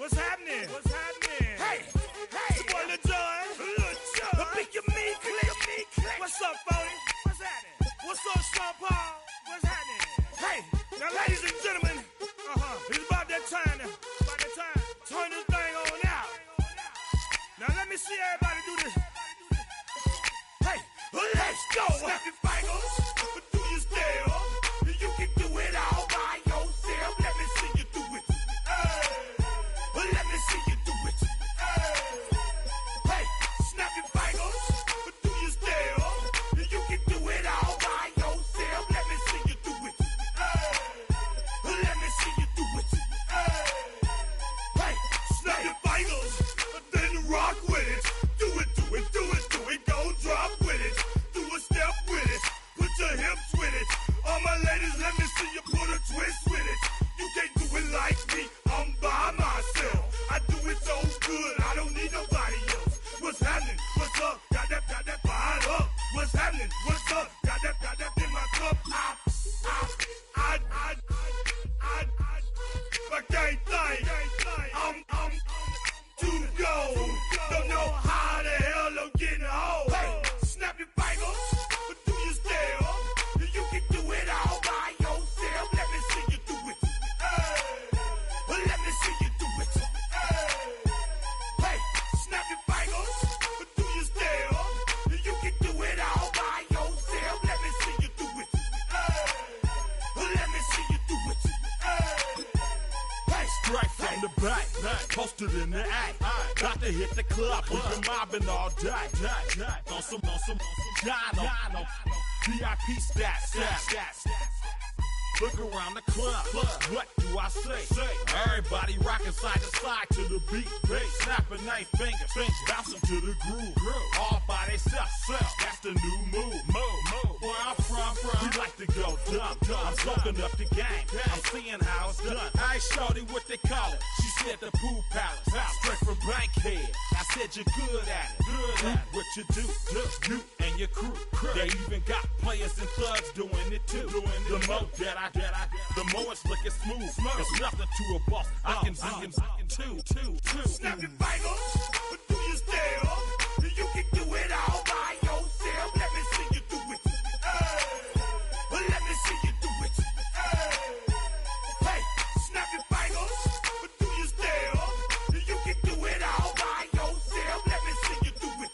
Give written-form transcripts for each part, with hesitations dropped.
What's happening? What's happening? Hey, it's your boy Lil John. Pick your meat click. What's up, Phony? What's happening? What's up, Sean Paul? What's happening? Hey, now ladies and gentlemen, it's about that time now. About that time. Turn this thing on out. Now let me see everybody do this. Hey, let's go. Snap your fingers, but do you still? You can do it all by yourself. Let me see you do it. Let me see you do it. Hey, snap your fingers, but do you still? You can do it all by yourself. Let me see you do it. Let me see you do it. Hey, snap your fingers, but then rock with it. Do it, do it, do it, do it. Go drop with it. Do a step with it. Put your hips with it. All my ladies, let me see you put a twist with it. You can't do it like me. I'm by myself. I do it so good. I don't need nobody else. What's happening? What's up? Got that fired up. What's happening? What's up? Got that in my cup. I can't think. I'm too go. Don't know how the hell I'm getting home. Hey, snap your fingers, but do you still? You can do it all by yourself. Let me see you do it. Let me see you do it. Hey, snap your fingers, but do you still? You can do it all by yourself. Let me see you do it. Let me see you do it. Hey, Straight from the back, posted in the act. Got to hit the club, we've been mobbing all day. On some Dino, VIP stats. Look around the club, what do I say? Everybody rocking side to side to the beat. Snapping their fingers, bouncing to the groove. All by themselves, that's the new move. Where I'm from, we like to go dumb. I'm soaking up the game, I'm seeing how it's done. I ain't shorty what they call it. She said the pool palace, straight from Bankhead. I said you're good at it. What you do, you and your crew. They even got players and thugs doing it too. The more the more it's looking smooth. It's nothing to a boss. I can two. snap your fingers, but do you still? You can do it all by yourself. Let me see you do it. Let me see you do it. Hey, snap your fingers, but do you still? You can do it all by yourself. Let me see you do it.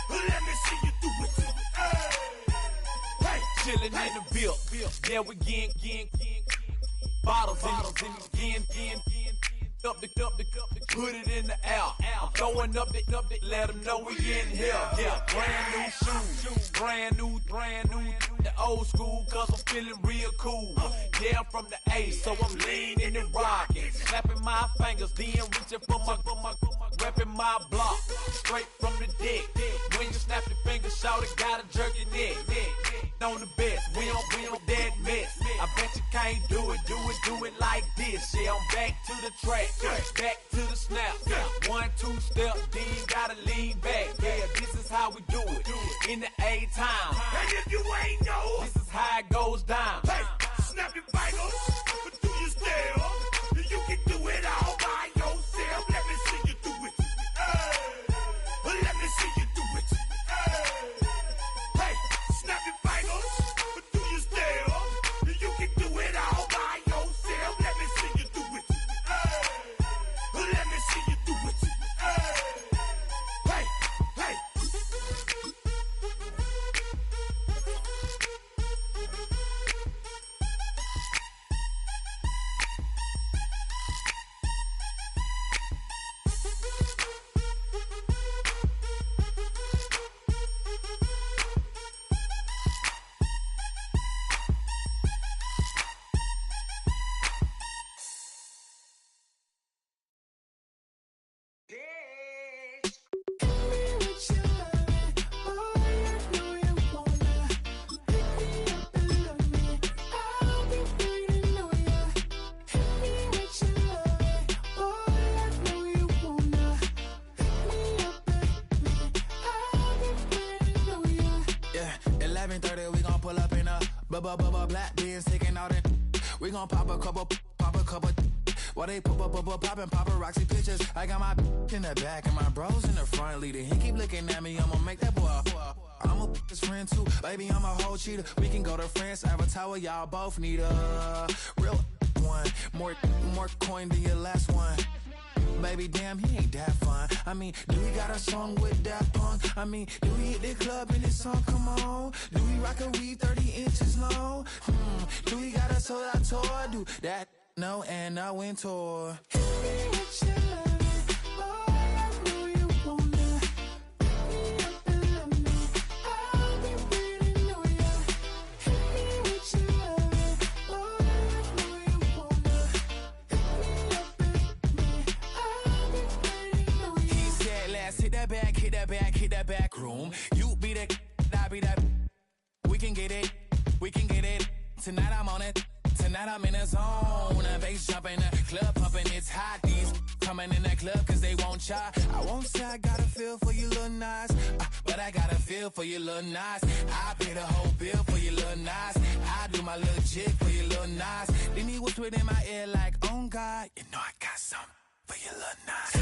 Let me see you do it. Hey, Chillin' in the bill. Yeah, we getting bottles in up the put it in the air. I'm throwing up the let them know we in here. Yeah, brand new shoes, brand new. The old school, cause I'm feeling real cool. Yeah, I'm from the A, so I'm leaning and rocking. Snapping my fingers, then reaching for my repping my block. Straight from the deck. When you snap your fingers, shout it, gotta jerk your neck. On the best, we don't that mess. I bet you can't do it like this. Yeah, I'm back to the track, back to the snap. 1, 2 step, then you gotta lean back. Yeah, this is how we do it in the A-time. and if you ain't know, This is how it goes down. hey, snap your fingers, but do you still? You can do it all by yourself. Let me see you do it. Let me see you do it. Hey, snap your fingers, but do you still? You can do it all by yourself. Let me see you do it. Let me see you do it. Hey, hey. Black beans taking out it. We gon' pop a couple. While they poppin' paparazzi pictures. I got my in the back and my bros in the front leading. He keep looking at me, I'ma make that boy. I'm a his friend too, baby, I'm a whole cheater. We can go to France, Avatar, y'all both need a real one. More coin than your last one. Baby, damn, he ain't that fun. I mean, do we got a song with that punk? I mean, do we hit the club in this song? Come on. Do we rock a weave 30 inches long? Do we got a sold out tour? Do that? No, and I went tour. Hit me with your loving, boy, I know you wanna. Pick me up and love me, I'll be waiting on ya. Hit me with your loving, boy, I know you wanna. Pick me up and love me, I'll be waiting on ya. He said, let's hit that back room. You be the, I be that. We can get it. Tonight I'm on it. Tonight I'm in a zone. A bass jumping, a club pumping, it's hot. These coming in that club cause they won't ya. I won't say I got a feel for you little nice, but I got a feel for you little nice. I pay the whole bill for you little nice. I do my little jig for you little nice. Then he whispered in my ear like, oh God, you know I got something for you little nice.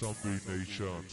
Sunday Nation.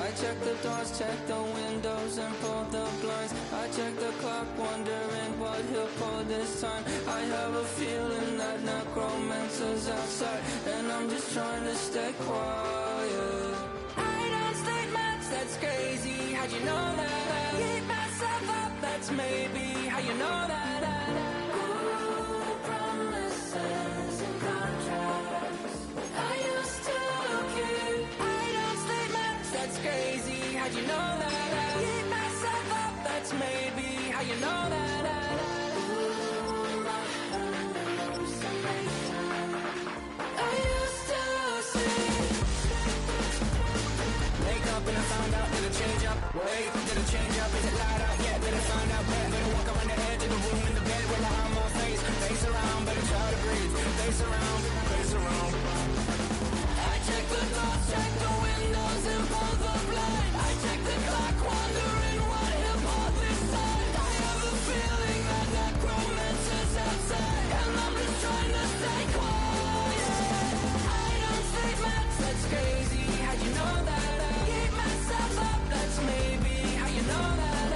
I check the doors, check the windows, and pull the blinds. I check the clock, wondering what he'll pull this time. I have a feeling that necromancer's outside, and I'm just trying to stay quiet. I don't stay much, that's crazy. How'd you know that? I keep myself up, that's maybe how you know that. Ooh, promises and contracts. I used to keep. I don't stay much, that's crazy. How'd you know that? I keep myself up, that's maybe how you know that. Ooh, my hallucination. I used to see. Wake up and I found out, did it change up? Wait, did it change up? Is it light out? Yeah, did it find out? Where? Better walk around the edge of the room in the bed with my arm on face. Face around, better try to breathe. Face around, face around. I check the doors, check the windows, and pull the blind. I check the clock, wondering what he'll pull this time. I have a feeling that necromancer's outside, and I'm just trying to stay quiet. I don't say much, that's crazy. How'd you know that? I keep myself up, that's maybe how you know that.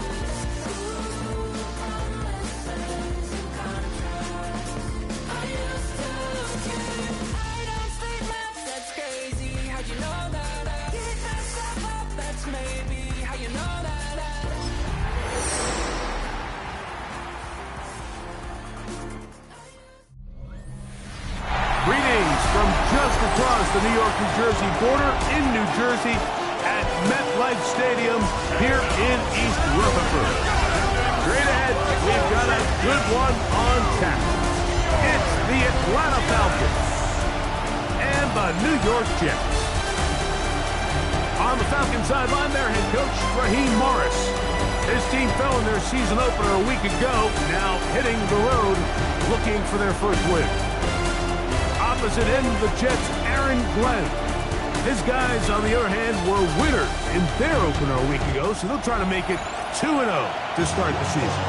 Ooh, promises and contracts. I used to keep. I don't say much, that's crazy. How'd you know that? I keep myself up, that's maybe how you know that. Greetings from just across the New York-New Jersey border in New Jersey at MetLife Stadium here in East Rutherford. Straight ahead, we've got a good one on tap. It's the Atlanta Falcons and the New York Jets. On the Falcons sideline, their head coach, Raheem Morris. His team fell in their season opener a week ago, now hitting the road looking for their first win. Opposite end of the Jets, Aaron Glenn. His guys, on the other hand, were winners in their opener a week ago, so they'll try to make it 2-0 to start the season.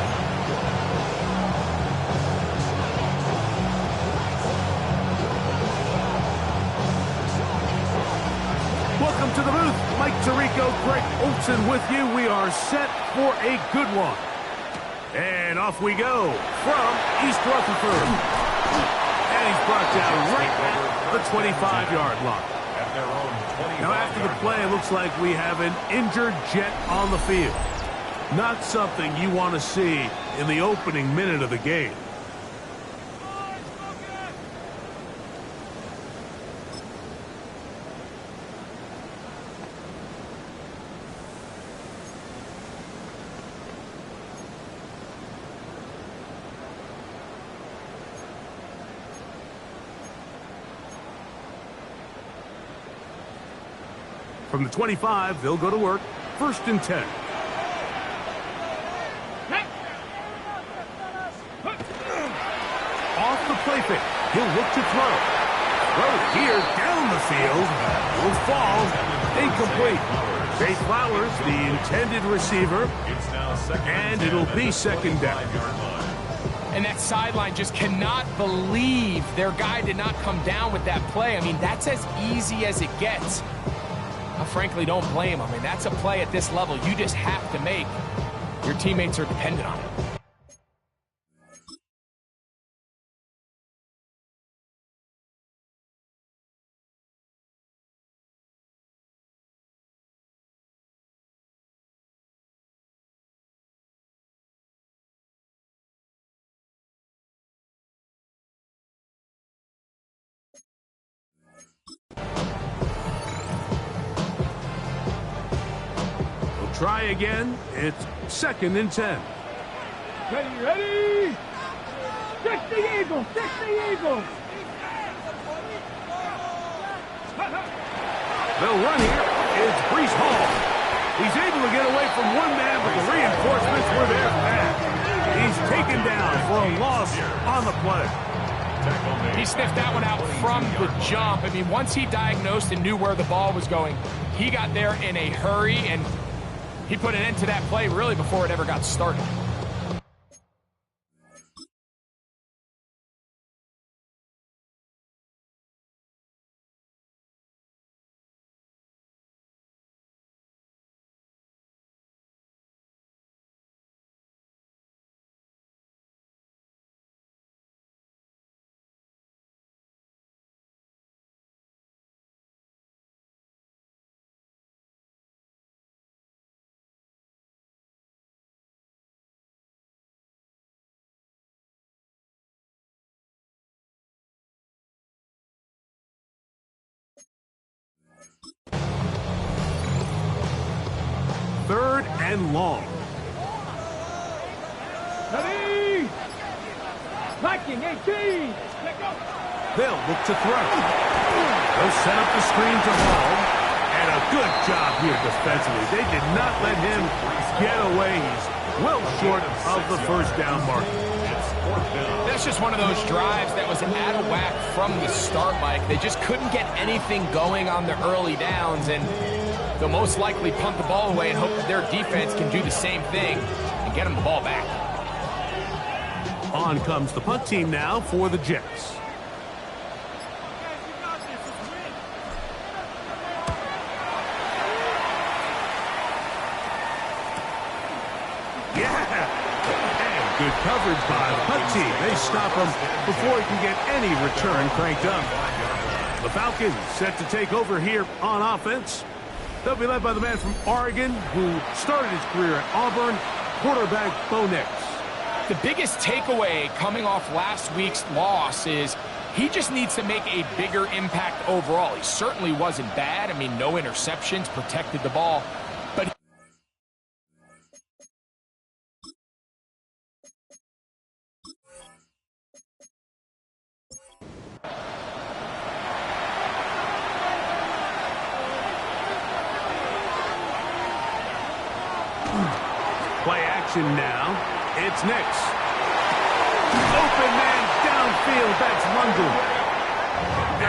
Welcome to the booth. Mike Tirico, Greg Olson with you. We are set for a good one. And off we go from East Rutherford. And he's brought down right at the 25-yard line. Now, after the play, it looks like we have an injured Jet on the field. Not something you want to see in the opening minute of the game. From the 25, they'll go to work. 1st and 10. Off the play fake. He'll look to throw. Throw here down the field. Will fall. Incomplete. Zay Flowers, the intended receiver. And it'll be 2nd down. And that sideline just cannot believe their guy did not come down with that play. I mean, that's as easy as it gets. I frankly don't blame him. I mean, that's a play at this level you just have to make. Your teammates are dependent on it. Try again. It's 2nd and 10. Ready? Stick the eagle! Stick the eagle! They'll run here. It's Breece Hall. He's able to get away from one man, but the reinforcements were there fast. He's taken down for a loss on the play. He sniffed that one out from the jump. I mean, once he diagnosed and knew where the ball was going, he got there in a hurry, and he put an end to that play really before it ever got started. 3rd and long. Ready? Liking 18. They'll look to throw. They'll set up the screen to Hall. And a good job here defensively. They did not let him get away. He's well short of the first down mark. That's just one of those drives that was out of whack from the start, Mike. They just couldn't get anything going on the early downs, and they'll most likely punt the ball away and hope that their defense can do the same thing and get them the ball back. On comes the punt team now for the Jets. Good coverage by the punt team. They stop him before he can get any return cranked up. The Falcons set to take over here on offense. They'll be led by the man from Oregon who started his career at Auburn, quarterback Bo Nix. The biggest takeaway coming off last week's loss is he just needs to make a bigger impact overall. He certainly wasn't bad. I mean, no interceptions, protected the ball. But play action now. It's Nix. Open man downfield. That's London.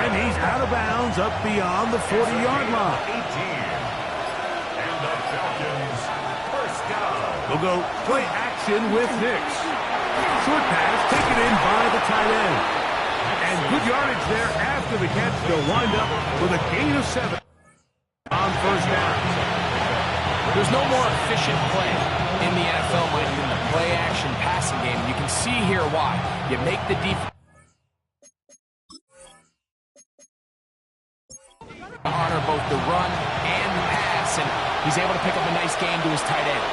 And he's out of bounds up beyond the 40-yard line. 18. And the Falcons first down. We'll go play action with Nix. Short pass taken in by the tight end. And good yardage there after the catch. They'll wind up with a gain of 7 on first down. there's no more efficient play in the NFL, Mike, than the play-action passing game. You can see here why. You make the defense honor both the run and the pass, and he's able to pick up a nice gain to his tight end.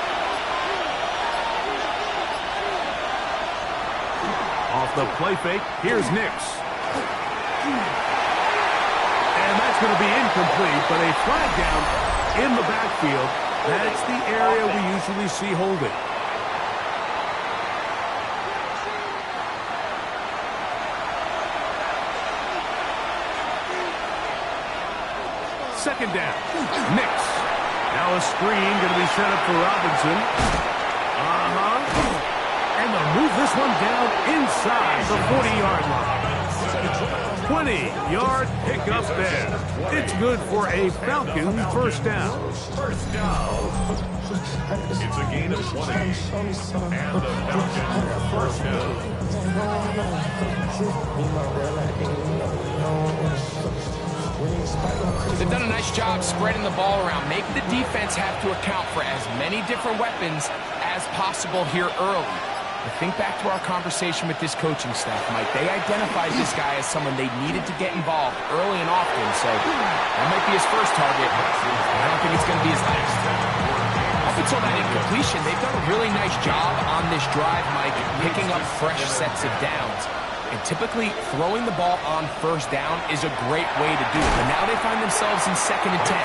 Off the play fake, here's Nix. And that's going to be incomplete, but a flag down in the backfield. That's the area we usually see holding. Second down, Nix. Now a screen going to be set up for Robinson. And they'll move this one down inside the 40-yard line. 20-yard pickup there. It's good for a Falcon first down. First down. It's a gain of 20. And the Falcons first down. They've done a nice job spreading the ball around. Make the defense have to account for as many different weapons as possible here early. But think back to our conversation with this coaching staff, Mike. They identified this guy as someone they needed to get involved early and often, so that might be his first target. I don't think it's going to be his last. Up until that incompletion, they've done a really nice job on this drive, Mike, picking up fresh sets of downs. And typically, throwing the ball on first down is a great way to do it. But now they find themselves in 2nd and 10.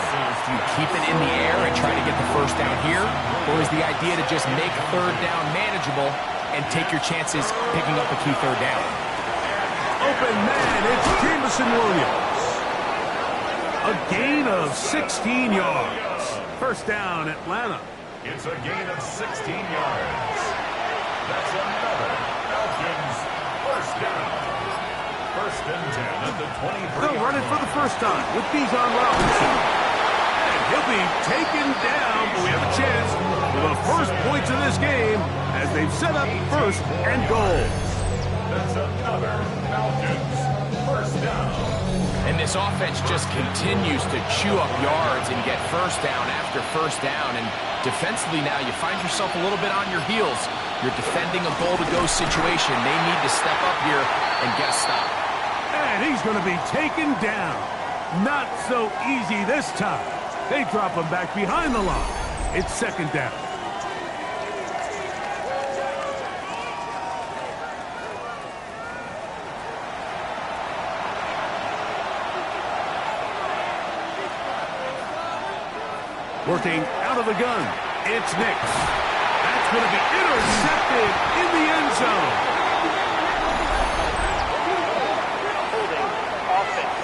Do you keep it in the air and try to get the first down here? Or is the idea to just make third down manageable and take your chances picking up a key third down? Open man, it's Jameson Williams. A gain of 16 yards. First down, Atlanta. It's a gain of 16 yards. That's another Falcons first down. First and 10 at the 23. They'll run it for the first time with Bijan Robinson. And he'll be taken down, but we have a chance for the first points of this game as they've set up first and goal. That's another Falcons first down. And this offense just continues to chew up yards and get first down after first down. And defensively now, you find yourself a little bit on your heels. You're defending a goal-to-go situation. They need to step up here and get a stop. And he's going to be taken down. Not so easy this time. They drop him back behind the line. It's second down. Working out of the gun. It's Nix. That's going to be intercepted in the end zone. Holding offense.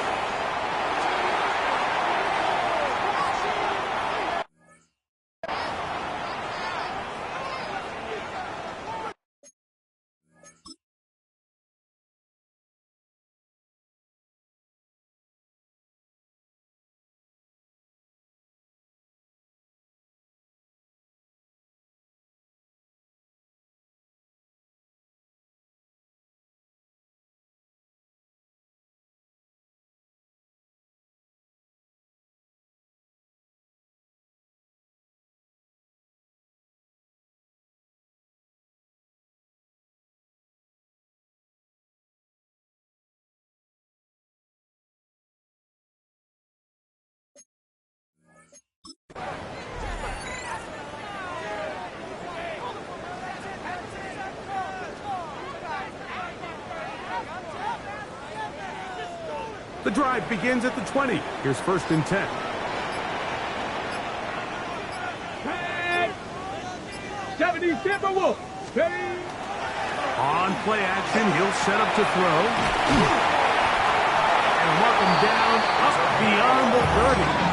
The drive begins at the 20. Here's 1st and 10. On play action, he'll set up to throw. And mark him down up beyond the 30.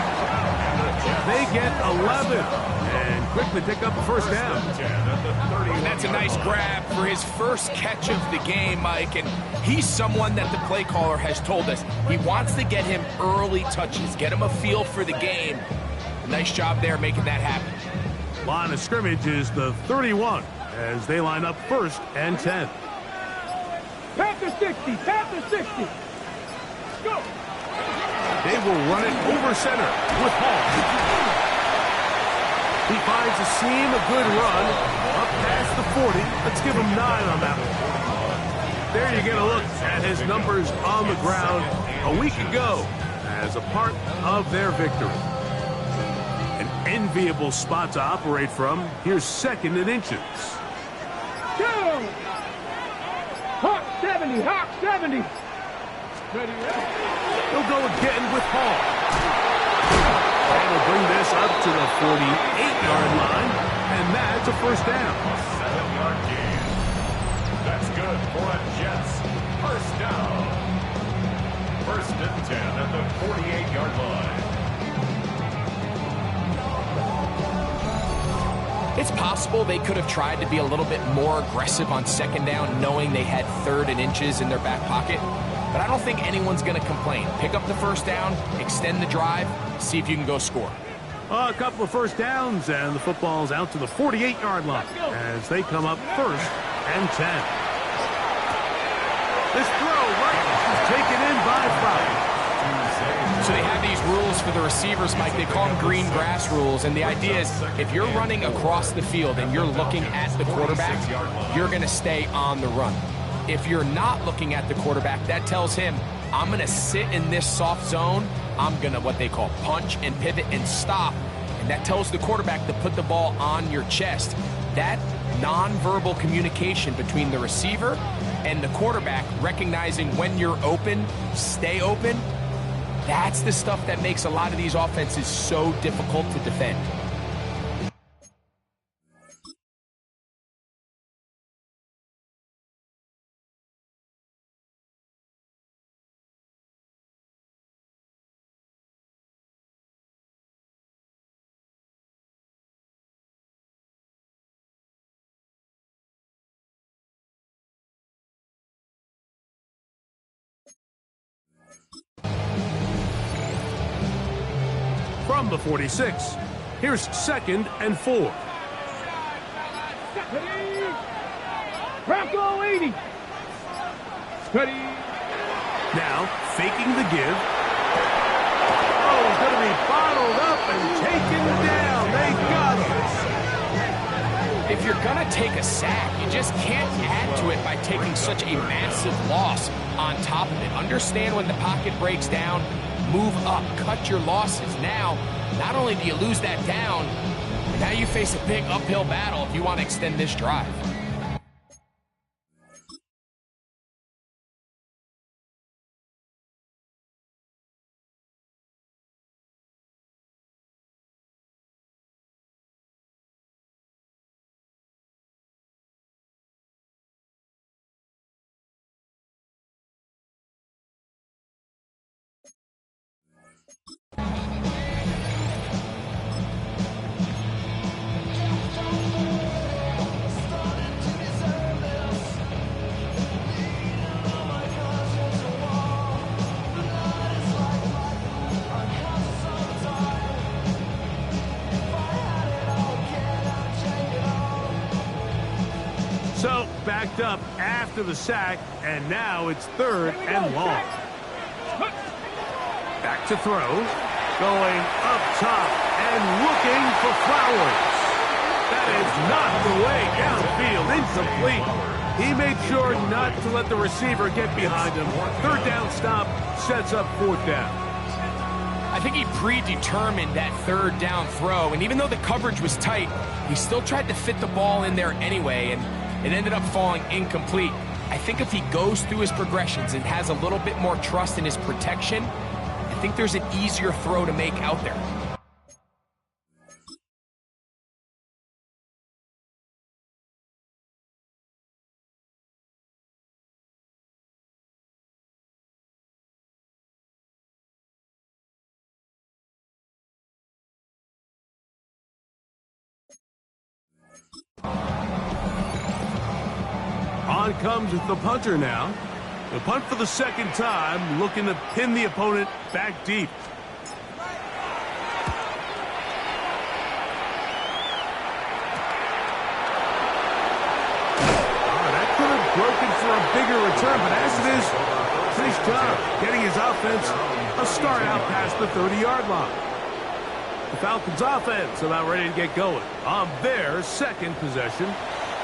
They get 11 and quickly pick up the first down. And that's a nice grab for his first catch of the game, Mike. And he's someone that the play caller has told us he wants to get him early touches, get him a feel for the game. Nice job there making that happen. Line of scrimmage is the 31 as they line up 1st and 10. Panther 60, Panther 60. Go. They will run it over center with Hall. He finds a seam, a good run, up past the 40. Let's give him 9 on that one. There you get a look at his numbers on the ground a week ago as a part of their victory. An enviable spot to operate from. Here's 2nd and inches. Go. Hawk 70, Hawk 70. He'll go again with Hall. And will bring this up to the 48-yard line, and that's a 1st down. 7-yard gain. That's good for a Jets 1st down. 1st and 10 at the 48-yard line. It's possible they could have tried to be a little bit more aggressive on 2nd down, knowing they had 3rd and inches in their back pocket. But I don't think anyone's going to complain. Pick up the 1st down, extend the drive, see if you can go score. A couple of 1st downs, and the football's out to the 48-yard line as they come up 1st and 10. This throw right is taken in by Falcons. So they have these rules for the receivers, Mike. They call them green grass rules. And the idea is if you're running across the field and you're looking at the quarterback, you're going to stay on the run. If you're not looking at the quarterback, that tells him, I'm going to sit in this soft zone. I'm going to what they call punch and pivot and stop. And that tells the quarterback to put the ball on your chest. That nonverbal communication between the receiver and the quarterback, recognizing when you're open, stay open, that's the stuff that makes a lot of these offenses so difficult to defend. From the 46, here's 2nd and 4. Bronco 80. Steady. Now, faking the give. Oh, he's going to be bottled up and taken down. They got him. If you're going to take a sack, you just can't add to it by taking such a massive loss on top of it. Understand when the pocket breaks down, move up, cut your losses. Now, not only do you lose that down, but now you face a big uphill battle if you want to extend this drive. So, backed up after the sack, and now it's 3rd and long. Back to throw. Going up top and looking for Flowers. That is not the way downfield. Incomplete. He made sure not to let the receiver get behind him. 3rd down stop sets up 4th down. I think he predetermined that 3rd down throw, and even though the coverage was tight, he still tried to fit the ball in there anyway, and it ended up falling incomplete. I think if he goes through his progressions and has a little bit more trust in his protection, I think there's an easier throw to make out there. On comes the punter now. The punt for the 2nd time, looking to pin the opponent back deep. That could have broken for a bigger return, but as it is, nice job getting his offense a start out past the 30-yard line. The Falcons offense about ready to get going on their 2nd possession.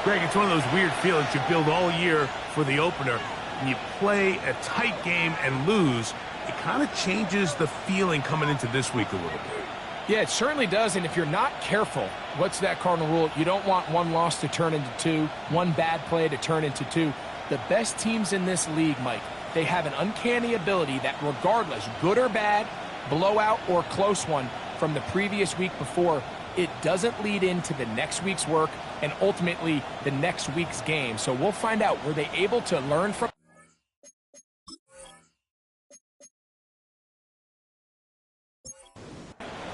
Greg, it's one of those weird feelings you build all year for the opener. When you play a tight game and lose, it kind of changes the feeling coming into this week a little bit. Yeah, it certainly does, and if you're not careful, what's that cardinal rule? You don't want one loss to turn into 2, one bad play to turn into 2. The best teams in this league, Mike, they have an uncanny ability that regardless, good or bad, blowout or close one from the previous week before, it doesn't lead into the next week's work and ultimately the next week's game. So we'll find out, were they able to learn from...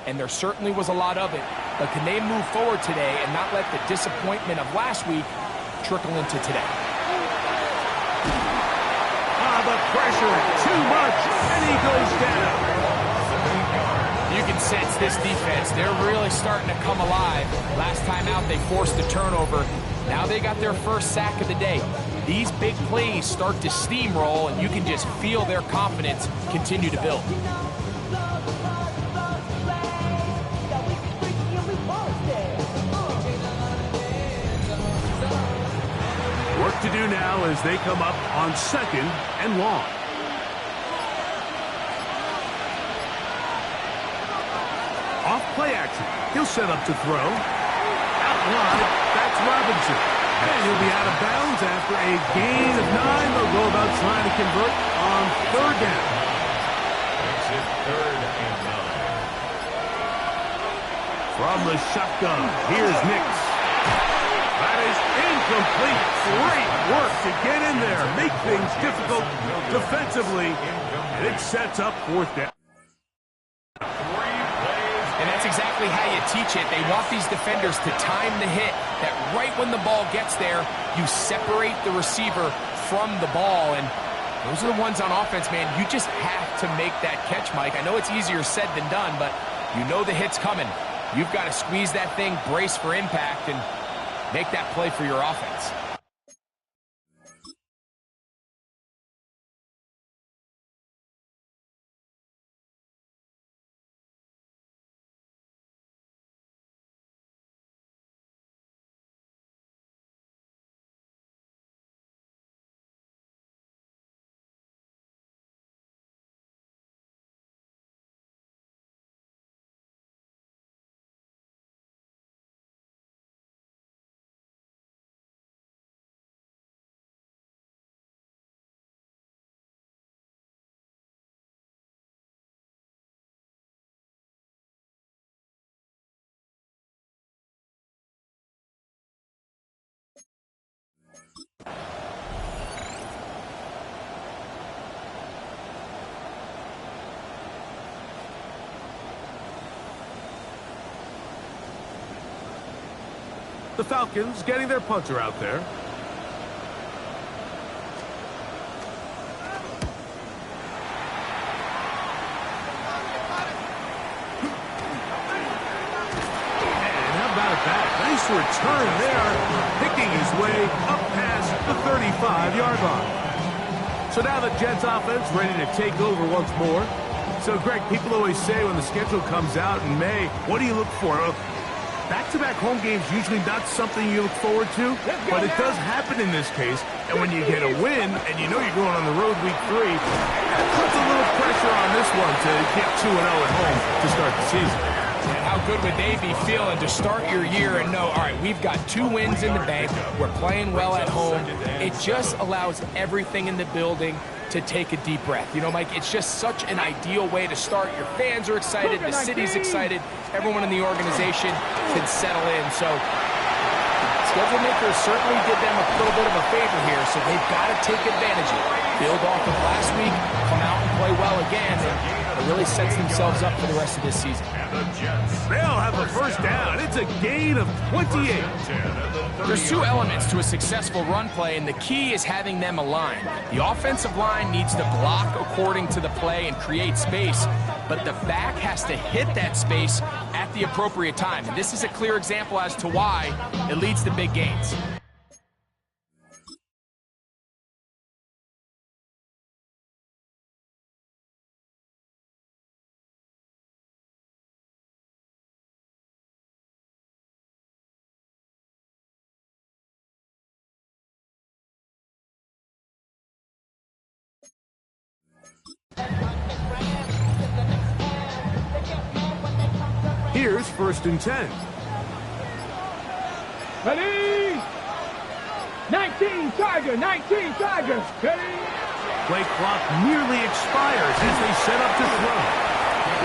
And there certainly was a lot of it, but can they move forward today and not let the disappointment of last week trickle into today? The pressure, too much, and he goes down. You can sense this defense. They're really starting to come alive. Last time out, they forced a turnover. Now they got their first sack of the day. These big plays start to steamroll, and you can just feel their confidence continue to build. Work to do now as they come up on 2nd and long. Off play action. He'll set up to throw. Out wide, that's Robinson. And he'll be out of bounds after a gain of 9. They'll go about trying to convert on 3rd down. Makes it 3rd and 9. From the shotgun, here's Nix. That is incomplete. Great work to get in there, make things difficult defensively, and it sets up 4th down. And that's exactly how you teach it. They want these defenders to time the hit, that right when the ball gets there, you separate the receiver from the ball. And those are the ones on offense, man. You just have to make that catch, Mike. I know it's easier said than done, but you know the hit's coming. You've got to squeeze that thing, brace for impact, and make that play for your offense. The Falcons getting their punter out there. Nice return there, picking his way up past the 35-yard line. So now the Jets offense ready to take over once more. So, Greg, people always say when the schedule comes out in May, what do you look for? Back-to-back home games usually not something you look forward to, but it does happen in this case. And when you get a win and you know you're going on the road week 3, that puts a little pressure on this one to get 2-0 at home to start the season. And how good would they be feeling to start your year and know, all right, we've got 2 wins in the bank, we're playing well at home. It just allows everything in the building to take a deep breath. You know, Mike, it's just such an ideal way to start. Your fans are excited, the city's excited, everyone in the organization can settle in. So schedule makers certainly did them a little bit of a favor here, so they've got to take advantage of it. Build off of last week, come out and play well again, and it really sets themselves up for the rest of this season. They'll have a first down. It's a gain of 28. There's 2 elements to a successful run play, and the key is having them aligned. The offensive line needs to block according to the play and create space, but the back has to hit that space at the appropriate time. And this is a clear example as to why it leads to big gains. Here's 1st and 10. Ready? 19 Tiger, 19 Tiger. Ready? Play clock nearly expires as they set up to throw.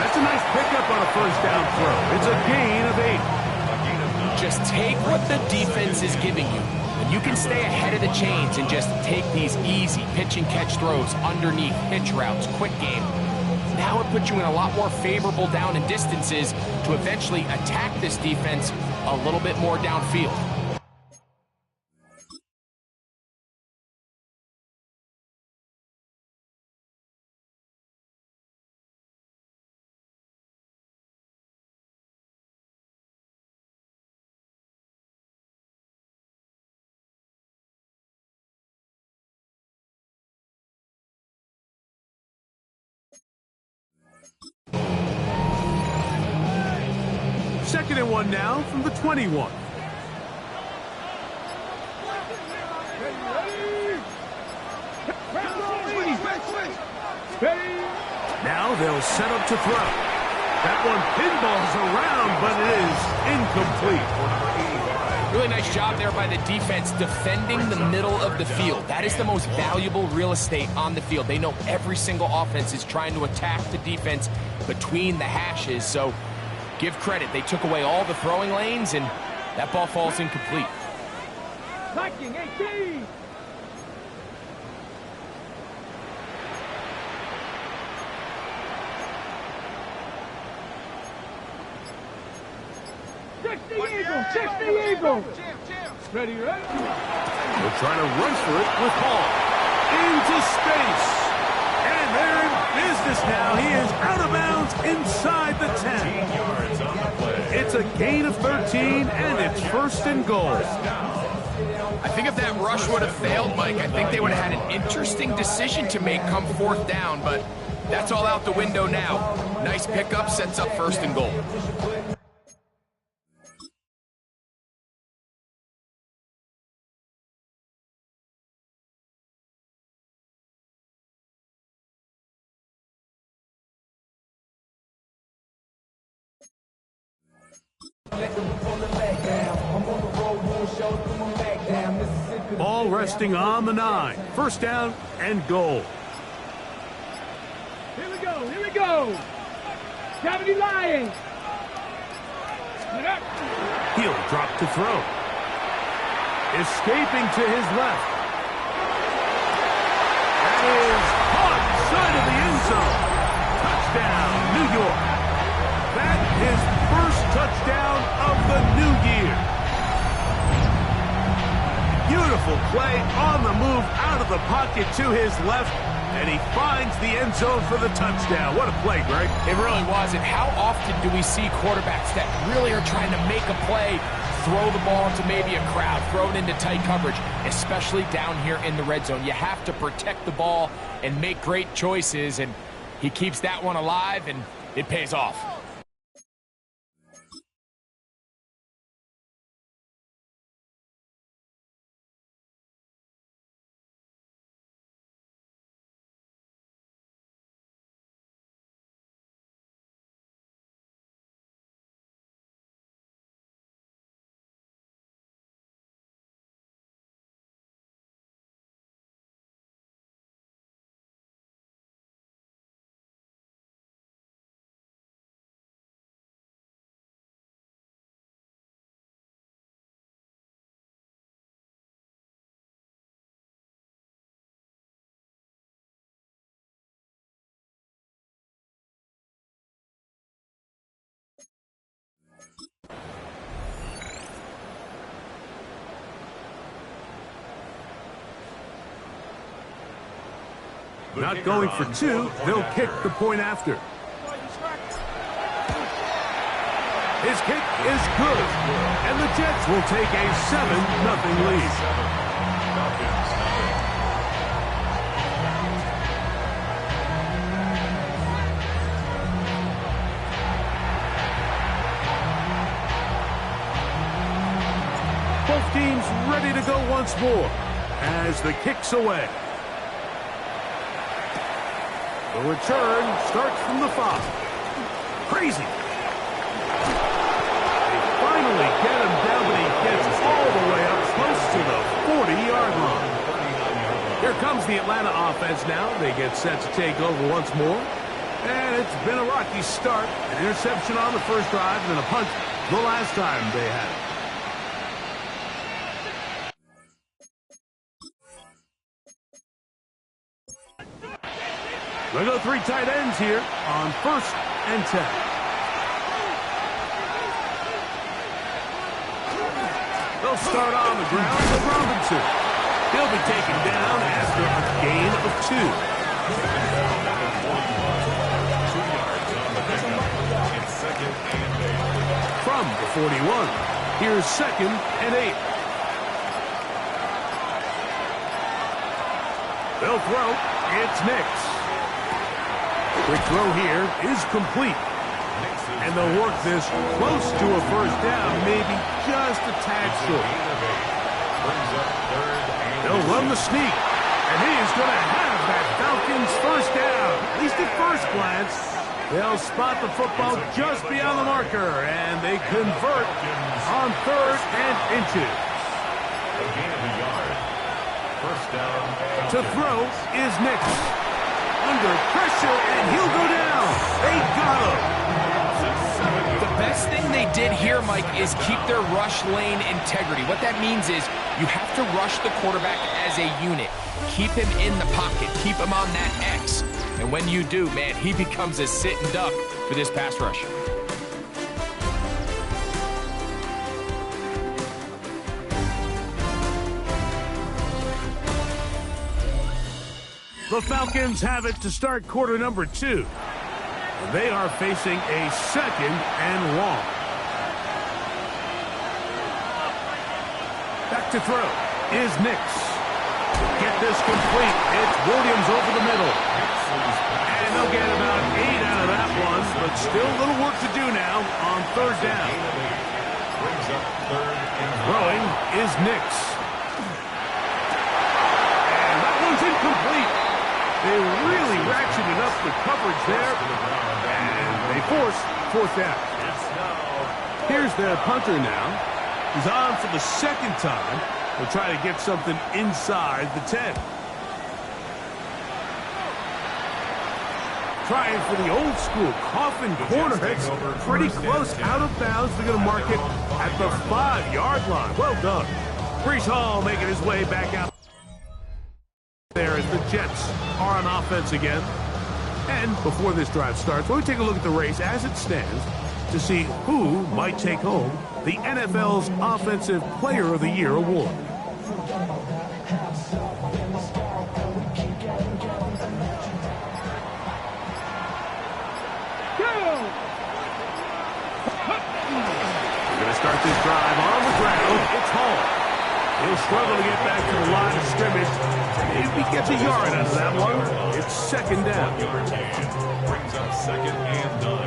That's a nice pickup on a first down throw. It's a gain of 8. Just take what the defense is giving you. And you can stay ahead of the chains and just take these easy pitch and catch throws underneath, pitch routes, quick game. Now it puts you in a lot more favorable down and distances to eventually attack this defense a little bit more downfield. Second and 1 now from the 21. Now they'll set up to throw. That one pinballs around, but it is incomplete. Really nice job there by the defense defending the middle of the field. That is the most valuable real estate on the field. They know every single offense is trying to attack the defense between the hashes, so give credit. They took away all the throwing lanes, and that ball falls incomplete. Viking 18. Check the eagle. Ready, ready? They're trying to run for it with Hall. Into space. And they're in business now. He is out of bounds inside the 10. It's a gain of 13, and it's 1st and goal. I think if that rush would have failed, Mike, I think they would have had an interesting decision to make come 4th down, but that's all out the window now. Nice pickup, sets up 1st and goal. Ball resting on the 9. 1st down and goal. Here we go, here we go. Gravity lying. He'll drop to throw. Escaping to his left. That is caught side of the end zone. Touchdown, New York. That is 1st touchdown of the new year. play on the move out of the pocket to his left, and he finds the end zone for the touchdown. What a play, Greg. It really was. And how often do we see quarterbacks that really are trying to make a play, throw the ball into maybe a crowd, throw it into tight coverage, especially down here in the red zone? You have to protect the ball and make great choices, and he keeps that one alive, and it pays off. Not going for two, they'll kick the point after. His kick is good, and the Jets will take a 7-0 lead. Both teams ready to go once more as the kick's away. The return starts from the 5. Crazy. They finally get him down, but he gets all the way up close to the 40-yard line. Here comes the Atlanta offense now. They get set to take over once more. And it's been a rocky start. An interception on the first drive and then a punt the last time they had it. They go 3 tight ends here on 1st and 10. They'll start on the ground with Robinson. He'll be taken down after a gain of 2. From the 41, here's 2nd and 8. They'll throw. It's Nix. Quick throw here is complete. And they'll work this close to a first down, maybe just a tad short. They'll run the sneak, and he is going to have that Falcons first down. At least at first glance, they'll spot the football just beyond the marker, and they convert on 3rd and inches. To throw is Nix. Under pressure, and he'll go down. They got him. The best thing they did here, Mike, is keep their rush lane integrity. What that means is you have to rush the quarterback as a unit. Keep him in the pocket. Keep him on that X. And when you do, man, he becomes a sitting duck for this pass rush. The Falcons have it to start quarter number 2. They are facing a 2nd and long. Back to throw is Nix. Get this complete. It's Williams over the middle. And they'll get about 8 out of that one, but still a little work to do now on 3rd down. Throwing is Nix. And that one's incomplete. They really ratcheted up the coverage there, and they force 4th down. Here's their punter now. He's on for the 2nd time. They'll try to get something inside the 10. Trying for the old school coffin corner. It's pretty close out of bounds. They're going to mark it at the 5-yard line. Well done. Breece Hall making his way back out there as the Jets are on offense again. And before this drive starts, we'll take a look at the race as it stands to see who might take home the NFL's Offensive Player of the Year award. to start this drive on the ground. It's Hall. He'll struggle to get back to the line of scrimmage. If he gets a yard out of that one, it's second down. Brings up 2nd and 9.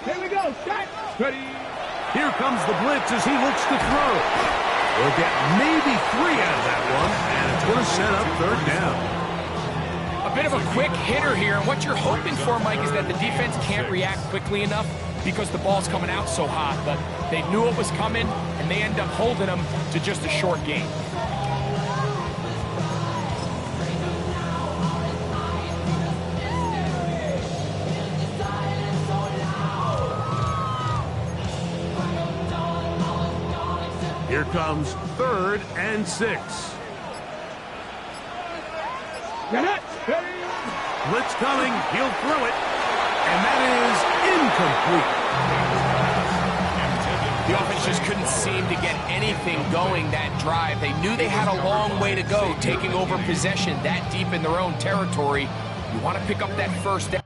Here we go. Shot. Ready. Here comes the blitz as he looks to throw. We'll get maybe 3 out of that one, and it's going to set up third down. A bit of a quick hitter here, and what you're hoping for, Mike, is that the defense can't react quickly enough because the ball's coming out so hot, but they knew it was coming, and they end up holding them to just a short gain. Here comes 3rd and 6. Blitz coming, he'll throw it, and that is incomplete. The offense just couldn't seem to get anything going that drive. They knew they had a long way to go, taking over possession that deep in their own territory. You want to pick up that first down.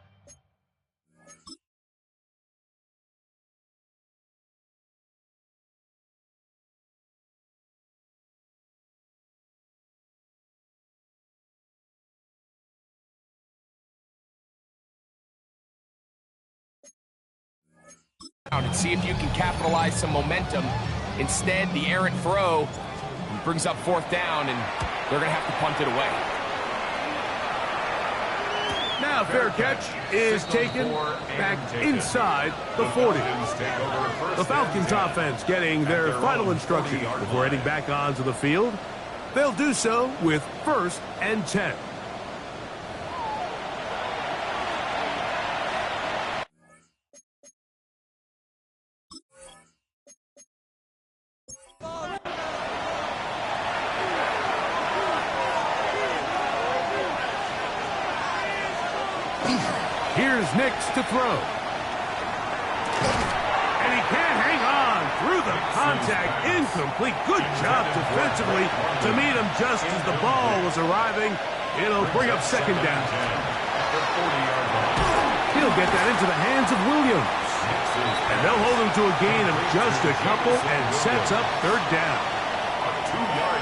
And see if you can capitalize some momentum. Instead, the errant throw brings up 4th down, and they're going to have to punt it away. Now fair catch is taken back inside the 40. The Falcons offense getting their final instruction before heading back onto the field. They'll do so with 1st and 10. Here's Nix to throw. And he can't hang on through the contact. Incomplete. Good job defensively to meet him just as the ball was arriving. It'll bring up 2nd down. He'll get that into the hands of Williams. And they'll hold him to a gain of just a couple and sets up 3rd down.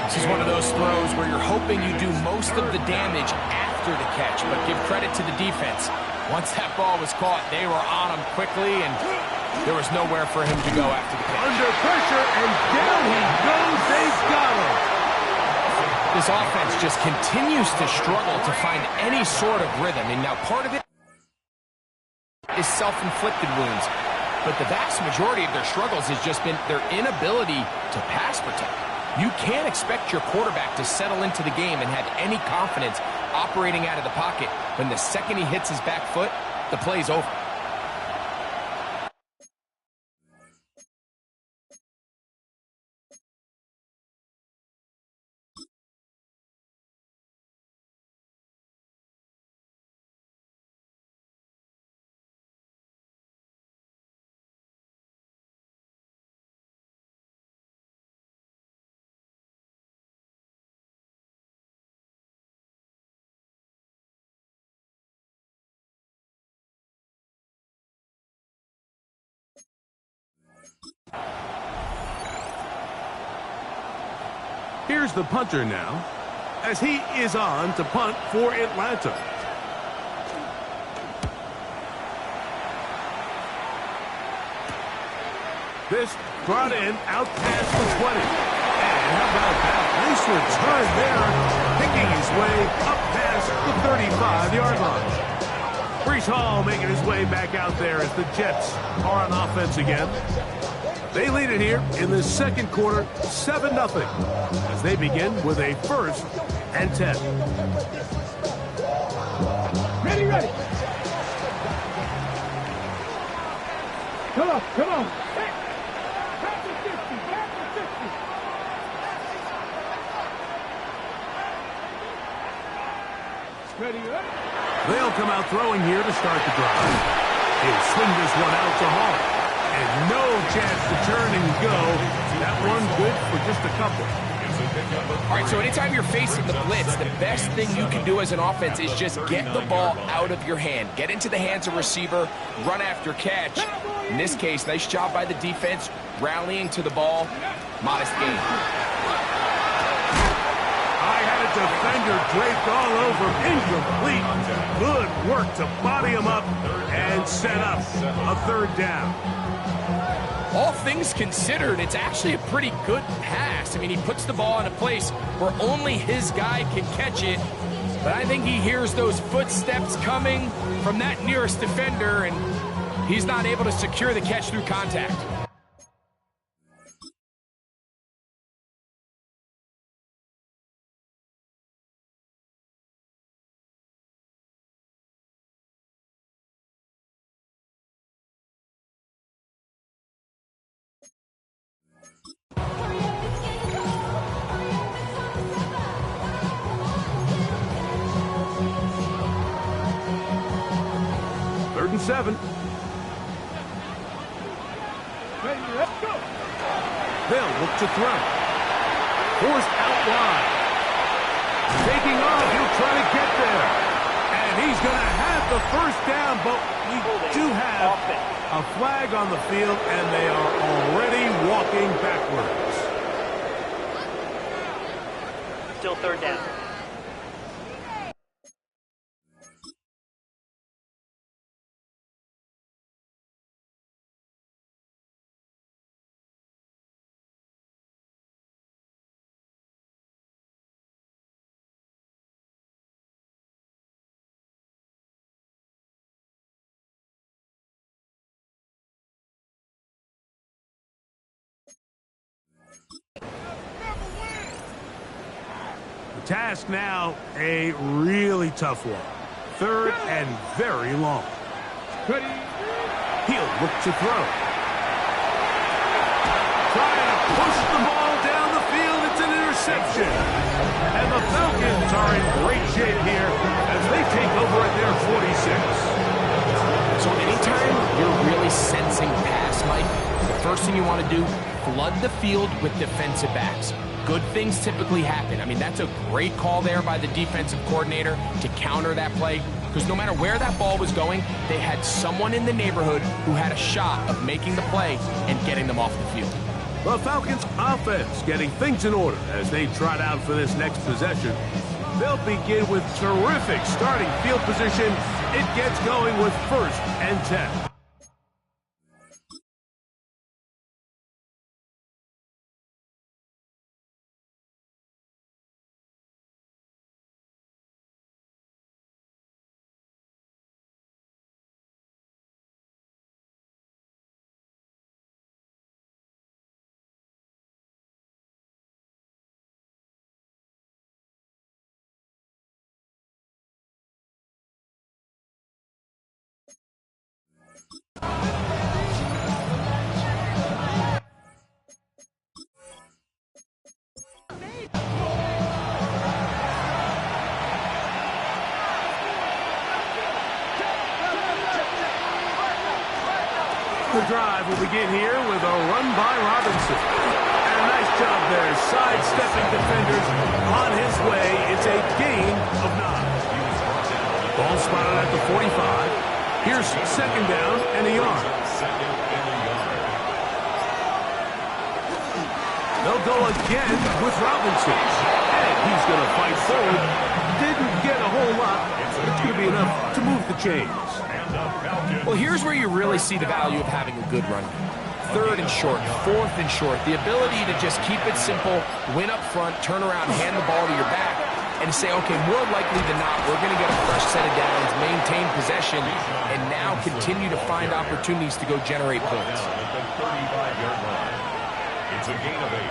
This is one of those throws where you're hoping you do most of the damage after the catch, but give credit to the defense. Once that ball was caught, they were on him quickly, and there was nowhere for him to go after the catch. Under pressure, and down he goes. They've got him. This offense just continues to struggle to find any sort of rhythm, and now part of it is self-inflicted wounds, but the vast majority of their struggles has just been their inability to pass protect. You can't expect your quarterback to settle into the game and have any confidence operating out of the pocket when the second he hits his back foot, the play's over. Here's the punter now, as he is on to punt for Atlanta. This brought in out past the 20. And how about that? Nice return there, picking his way up past the 35-yard line. Breece Hall making his way back out there as the Jets are on offense again. They lead it here in the second quarter, 7-0, as they begin with a 1st and 10. Ready, ready. Come on, come on. Back to 50, back to 50. Ready, ready. They'll come out throwing here to start the drive. He'll swing this one out to Hall. And no chance to turn and go. That one good for just a couple. All right, so anytime you're facing the blitz, the best thing you can do as an offense is just get the ball out of your hand. Get into the hands of receiver, run after catch. In this case, nice job by the defense, rallying to the ball. Modest gain. I had a defender draped all over him. Incomplete. Good work to body him up and set up a third down. All things considered, it's actually a pretty good pass. I mean, he puts the ball in a place where only his guy can catch it. But I think he hears those footsteps coming from that nearest defender, and he's not able to secure the catch through contact. Third and 7. Ready, let's go. They'll look to throw. Forced out wide. Taking off, he'll try to get there. And he's going to have the first down, but we do have a flag on the field, and they are already walking backwards. Still third down. The task now, a really tough one. Third and very long. Ready. He'll look to throw. Trying to push the ball down the field. It's an interception. And the Falcons are in great shape here as they take over at their 46. So anytime you're really sensing pass, Mike, the first thing you want to do, flood the field with defensive backs. Good things typically happen. I mean, that's a great call there by the defensive coordinator to counter that play, because no matter where that ball was going, they had someone in the neighborhood who had a shot of making the play and getting them off the field. The Falcons offense getting things in order as they trot out for this next possession. They'll begin with terrific starting field position. It gets going with 1st and 10. The drive will begin here with a run by Robinson. And a nice job there, sidestepping defenders on his way. It's a gain of 9. Ball spotted at the 45. Here's 2nd down and a yard. They'll go again with Robinson. And he's going to fight forward. Didn't get a whole lot. It's going to be enough to move the chains. Well, here's where you really see the value of having a good run. 3rd and short, 4th and short. The ability to just keep it simple, win up front, turn around, hand the ball to your back, and say, okay, more likely than not, we're going to get a fresh set of downs, maintain possession, and now continue to find opportunities to go generate points. It's a gain of 8.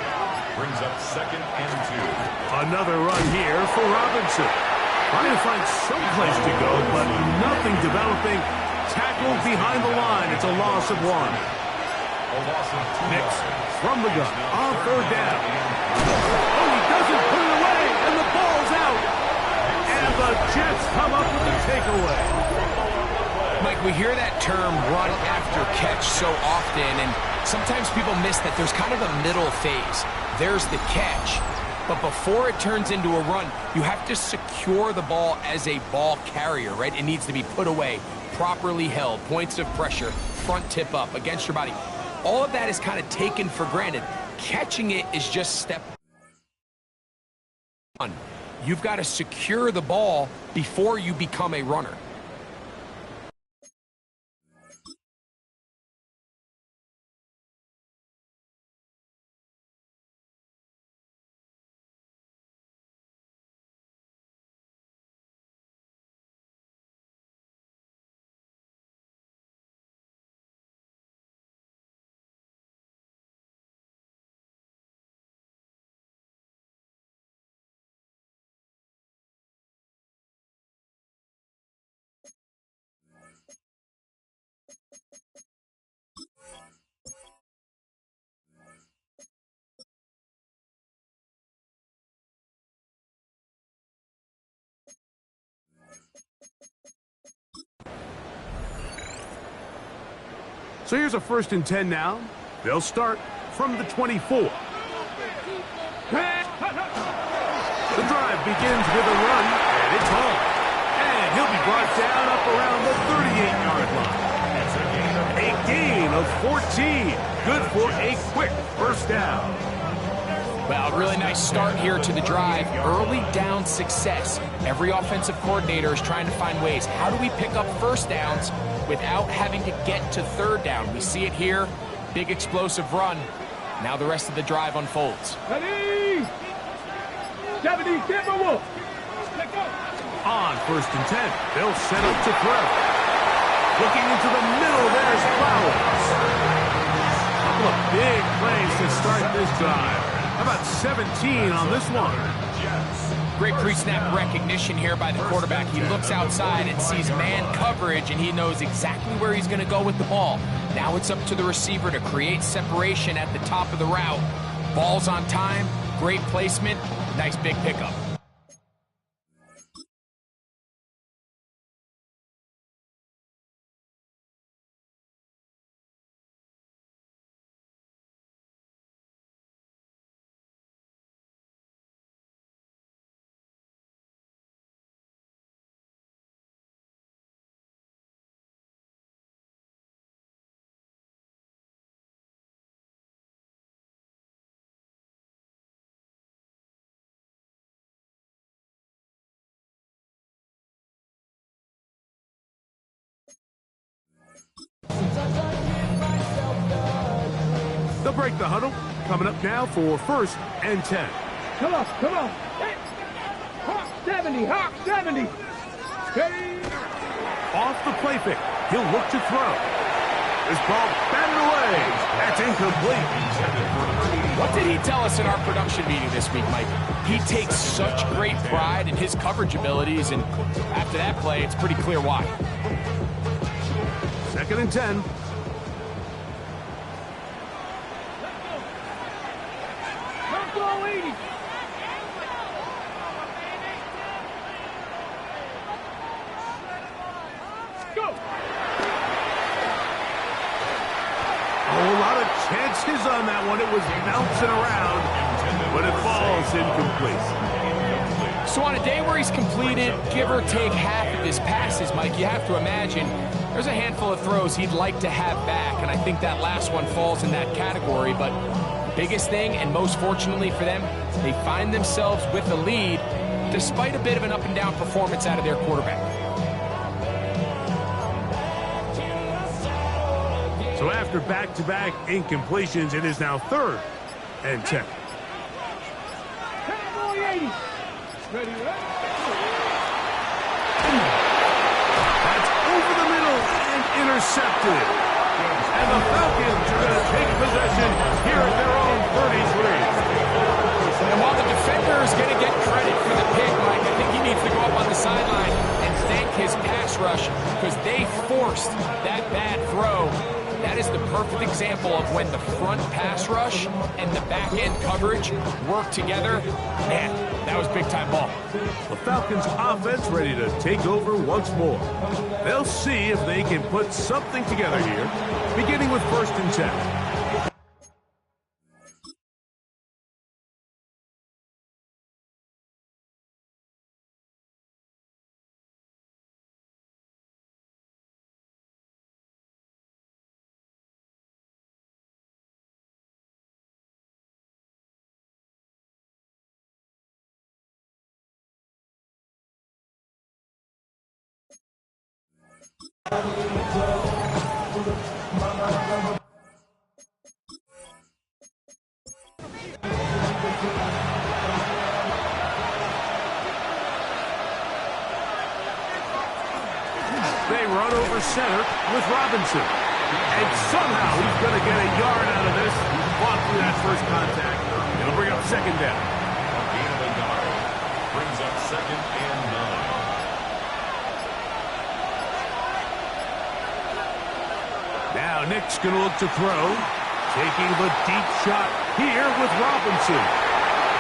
Brings up 2nd and 2. Another run here for Robinson. Trying to find some place to go, but nothing developing. Tackled behind the line. It's a loss of 1. Nix from the gun on 3rd down. Oh, he doesn't put it away, and the ball's out. And the Jets come up with the takeaway. Mike, we hear that term run after catch so often, and sometimes people miss that there's kind of a middle phase. There's the catch. But before it turns into a run, you have to secure the ball as a ball carrier, right? It needs to be put away. properly held, points of pressure, front tip up against your body. All of that is kind of taken for granted. Catching it is just step one. You've got to secure the ball before you become a runner. So here's a 1st and 10 now. They'll start from the 24. The drive begins with a run, and it's home. And he'll be brought down up around the 38-yard line. A gain of 14. Good for a quick 1st down. Well, really nice start here to the drive. Early down success. Every offensive coordinator is trying to find ways. How do we pick up 1st downs without having to get to 3rd down? We see it here. Big explosive run. Now the rest of the drive unfolds. Ready? 70, get the wolf. Let go. On 1st and 10, they'll set up to throw. Looking into the middle, there's Flowers. Couple of big plays to start this drive. How about 17 on this one? Great pre-snap recognition here by the quarterback. He looks outside and sees man coverage, and he knows exactly where he's going to go with the ball. Now it's up to the receiver to create separation at the top of the route. Ball's on time, great placement, nice big pickup. They'll break the huddle. Coming up now for 1st and 10. Come on, come on. Hey. Hawk 70, Hawk 70. Hey. Off the play pick. He'll look to throw. This ball batted away. That's incomplete. What did he tell us in our production meeting this week, Mike? He takes such great pride in his coverage abilities, and after that play, it's pretty clear why. 2nd and 10. Let's go, 80. Go. A lot of chances on that one. It was bouncing around, but it falls incomplete. So on a day where he's completed, give or take half of his passes, Mike, you have to imagine there's a handful of throws he'd like to have back, and I think that last one falls in that category. But biggest thing, and most fortunately for them, they find themselves with the lead despite a bit of an up-and-down performance out of their quarterback. So after back-to-back incompletions, it is now 3rd and 10. Cowboy 80. Ready, ready. That's over the middle and intercepted. And the Falcons are going to take possession here at their own 33. And while the defender is going to get credit for the pick, Mike, I think he needs to go up on the sideline and thank his pass rush because they forced that bad throw. That is the perfect example of when the front pass rush and the back end coverage work together. Man, that was big time ball. The Falcons offense ready to take over once more. They'll see if they can put something together here, beginning with 1st and 10. They run over center with Robinson. And somehow he's going to get a yard out of this. Fought through that first contact. It'll bring up second down. A gain of a yard. Brings up 2nd and 9. Now Nick's going to look to throw. Taking the deep shot here with Robinson.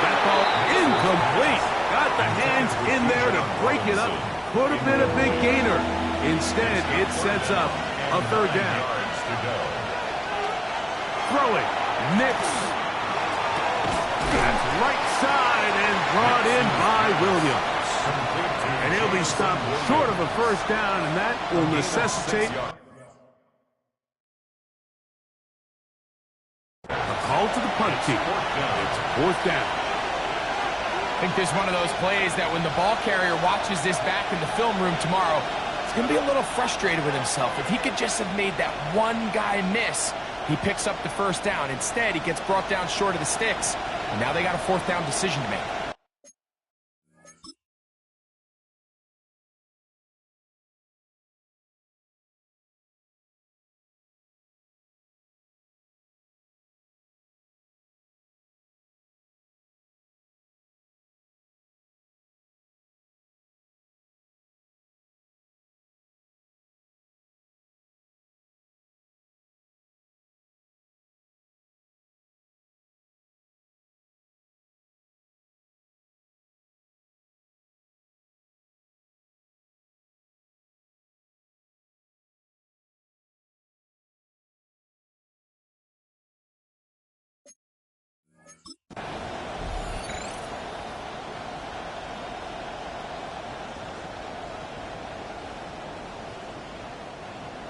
That ball incomplete. Got the hands in there to break it up. Could have been a big gainer. Instead, it sets up a 3rd down. Throwing. Nix. That's right side and brought in by Williams. And he'll be stopped short of a 1st down, and that will necessitate a call to the punt team. It's 4th down. I think this is one of those plays that when the ball carrier watches this back in the film room tomorrow, he's going to be a little frustrated with himself. If he could just have made that one guy miss, he picks up the 1st down. Instead, he gets brought down short of the sticks, and now they got a 4th down decision to make.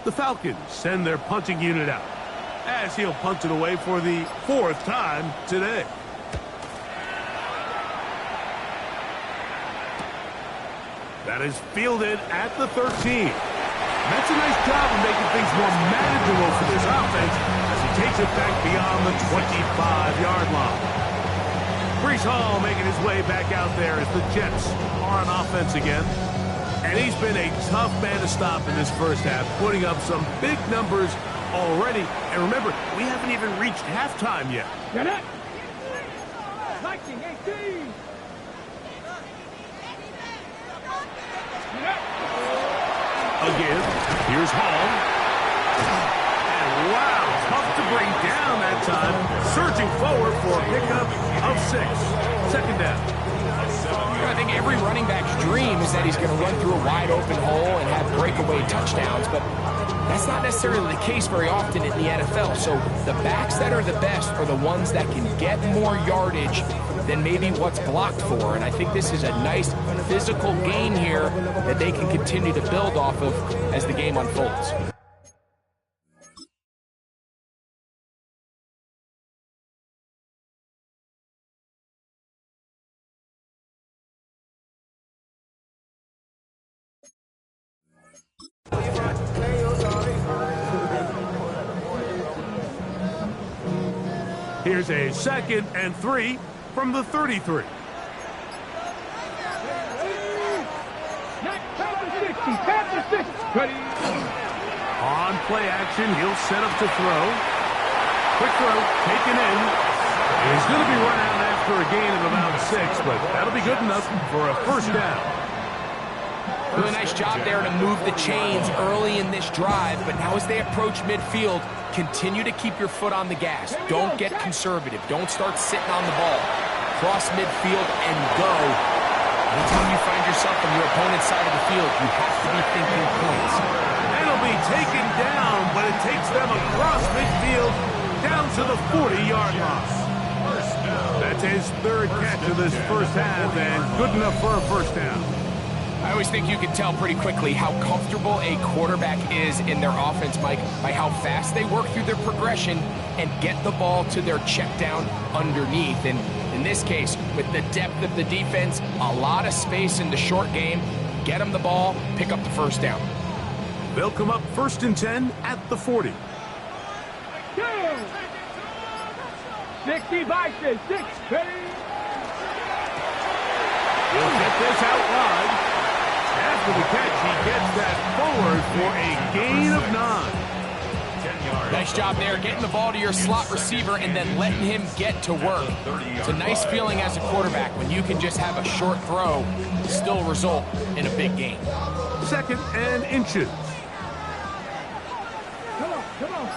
The Falcons send their punting unit out as he'll punt it away for the 4th time today. That is fielded at the 13. That's a nice job of making things more manageable for this offense as he takes it back beyond the 25-yard line. Breece Hall making his way back out there as the Jets are on offense again. And he's been a tough man to stop in this first half, putting up some big numbers already. And remember, we haven't even reached halftime yet. Get it? 19-18. Again, here's Hall. And wow, tough to bring down that time. Surging forward for a pickup of 6. 2nd down. I think every running back's dream is that he's going to run through a wide open hole and have breakaway touchdowns, but that's not necessarily the case very often in the NFL. So the backs that are the best are the ones that can get more yardage than maybe what's blocked for. And I think this is a nice physical gain here that they can continue to build off of as the game unfolds. Here's a 2nd and 3 from the 33. On play action, he'll set up to throw. Quick throw, taken in. He's going to be run out after a gain of about 6, but that'll be good enough for a 1st down. Really nice job there to move the chains early in this drive, but now as they approach midfield, continue to keep your foot on the gas. Don't get conservative. Don't start sitting on the ball. Cross midfield and go. Anytime you find yourself on your opponent's side of the field, you have to be thinking points. It'll be taken down, but it takes them across midfield down to the 40-yard line. That's his 3rd catch of this first half, and good enough for a 1st down. I always think you can tell pretty quickly how comfortable a quarterback is in their offense, Mike, by how fast they work through their progression and get the ball to their check down underneath. And in this case, with the depth of the defense, a lot of space in the short game, get them the ball, pick up the 1st down. They'll come up 1st and 10 at the 40. 65 to 6, ready? He'll get this out wide. After the catch, he gets that forward for a gain of 9. Nice job there, getting the ball to your slot receiver and then letting him get to work. It's a nice feeling as a quarterback when you can just have a short throw, still result in a big gain. 2nd and inches. Come on.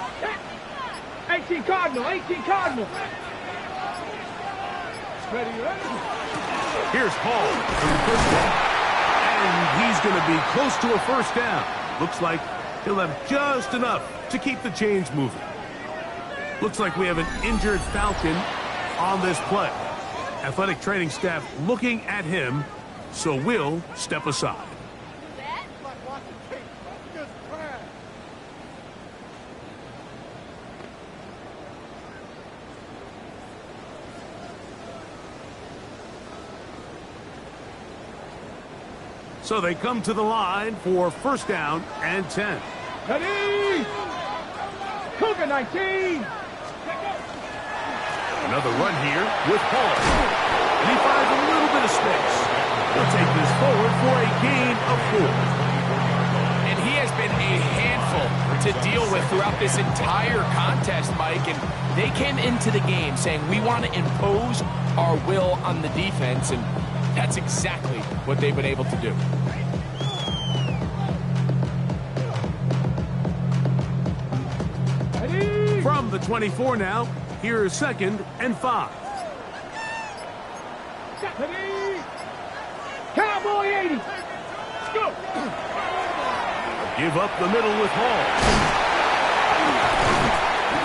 18 Cardinal. Ready? Here's Hall for the first down. And he's going to be close to a first down. Looks like he'll have just enough to keep the chains moving. Looks like we have an injured Falcon on this play. Athletic training staff looking at him, so we'll step aside. So they come to the line for 1st down and 10. Ready? Cougar 19. Another run here with Hall. And he finds a little bit of space. He'll take this forward for a gain of 4. And he has been a handful to deal with throughout this entire contest, Mike. And they came into the game saying, we want to impose our will on the defense. And that's exactly what they've been able to do. Ready? From the 24 now, here's 2nd and 5. Ready? Cowboy 80. Let's go. Give up the middle with Hall.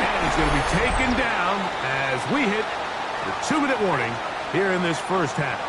And he's going to be taken down as we hit the 2-minute warning here in this first half.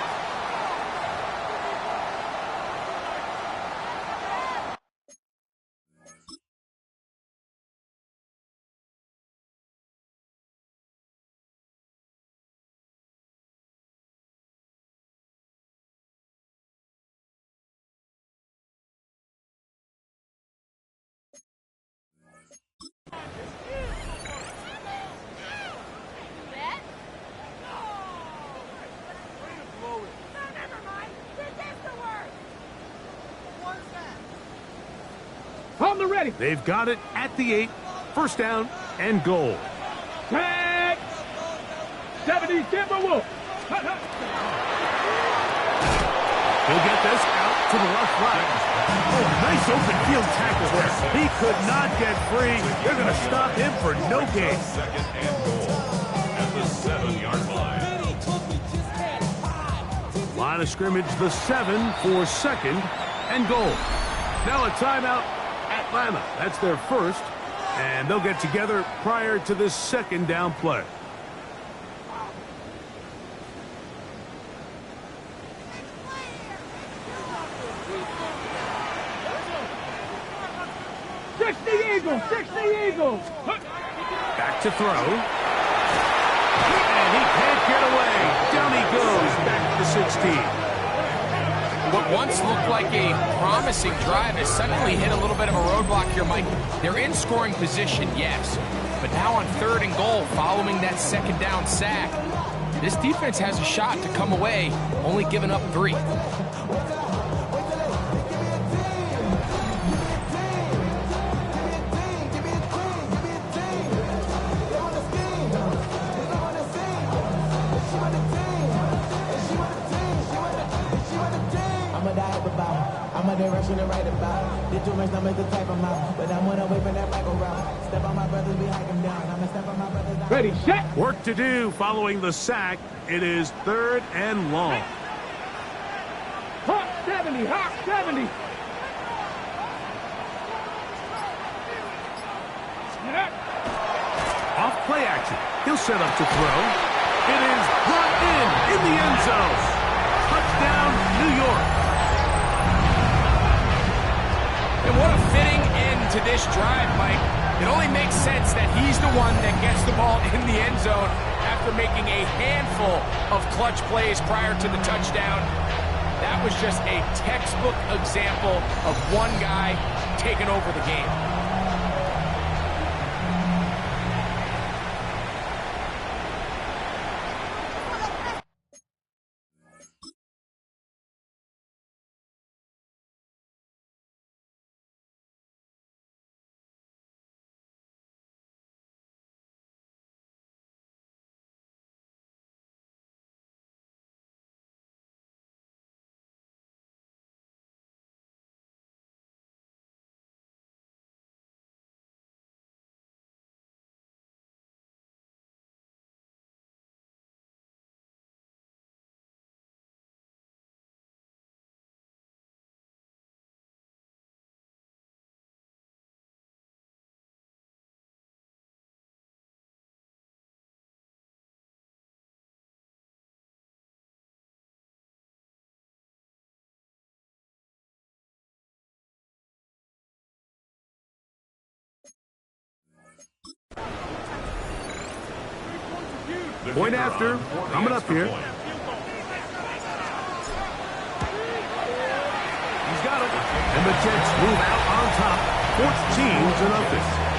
On the ready. They've got it at the 8. 1st down and goal. Tag. 70 Timberwolves. He'll get this out to the left flank. Oh, nice open field tackle there. He could not get free. They're going to stop him for no gain. 2nd and goal at the 7-yard line. Line of scrimmage, the 7 for 2nd and goal. Now a timeout, Atlanta. That's their first, and they'll get together prior to this 2nd down play. Eagles. Back to throw. And he can't get away. Down he goes, back to the 16. What once looked like a promising drive has suddenly hit a little bit of a roadblock here, Mike. They're in scoring position, yes. But now on 3rd and goal, following that 2nd down sack, this defense has a shot to come away, only giving up 3. I'm a direction to write about. Did too much numbers to type them out. But I'm away from that Michael route. Step on my brothers, we hike them down. I'm a step on my brothers down. Ready, set. Work to do following the sack. It is 3rd and long. Hawk 70, Hawk 70. Off play action. He'll set up to throw. It is brought in the end zone. Touchdown, New York. And what a fitting end to this drive, Mike. It only makes sense that he's the one that gets the ball in the end zone after making a handful of clutch plays prior to the touchdown. That was just a textbook example of one guy taken over the game. Point after, coming up here. He's got it. And the Jets move out on top, 14-0.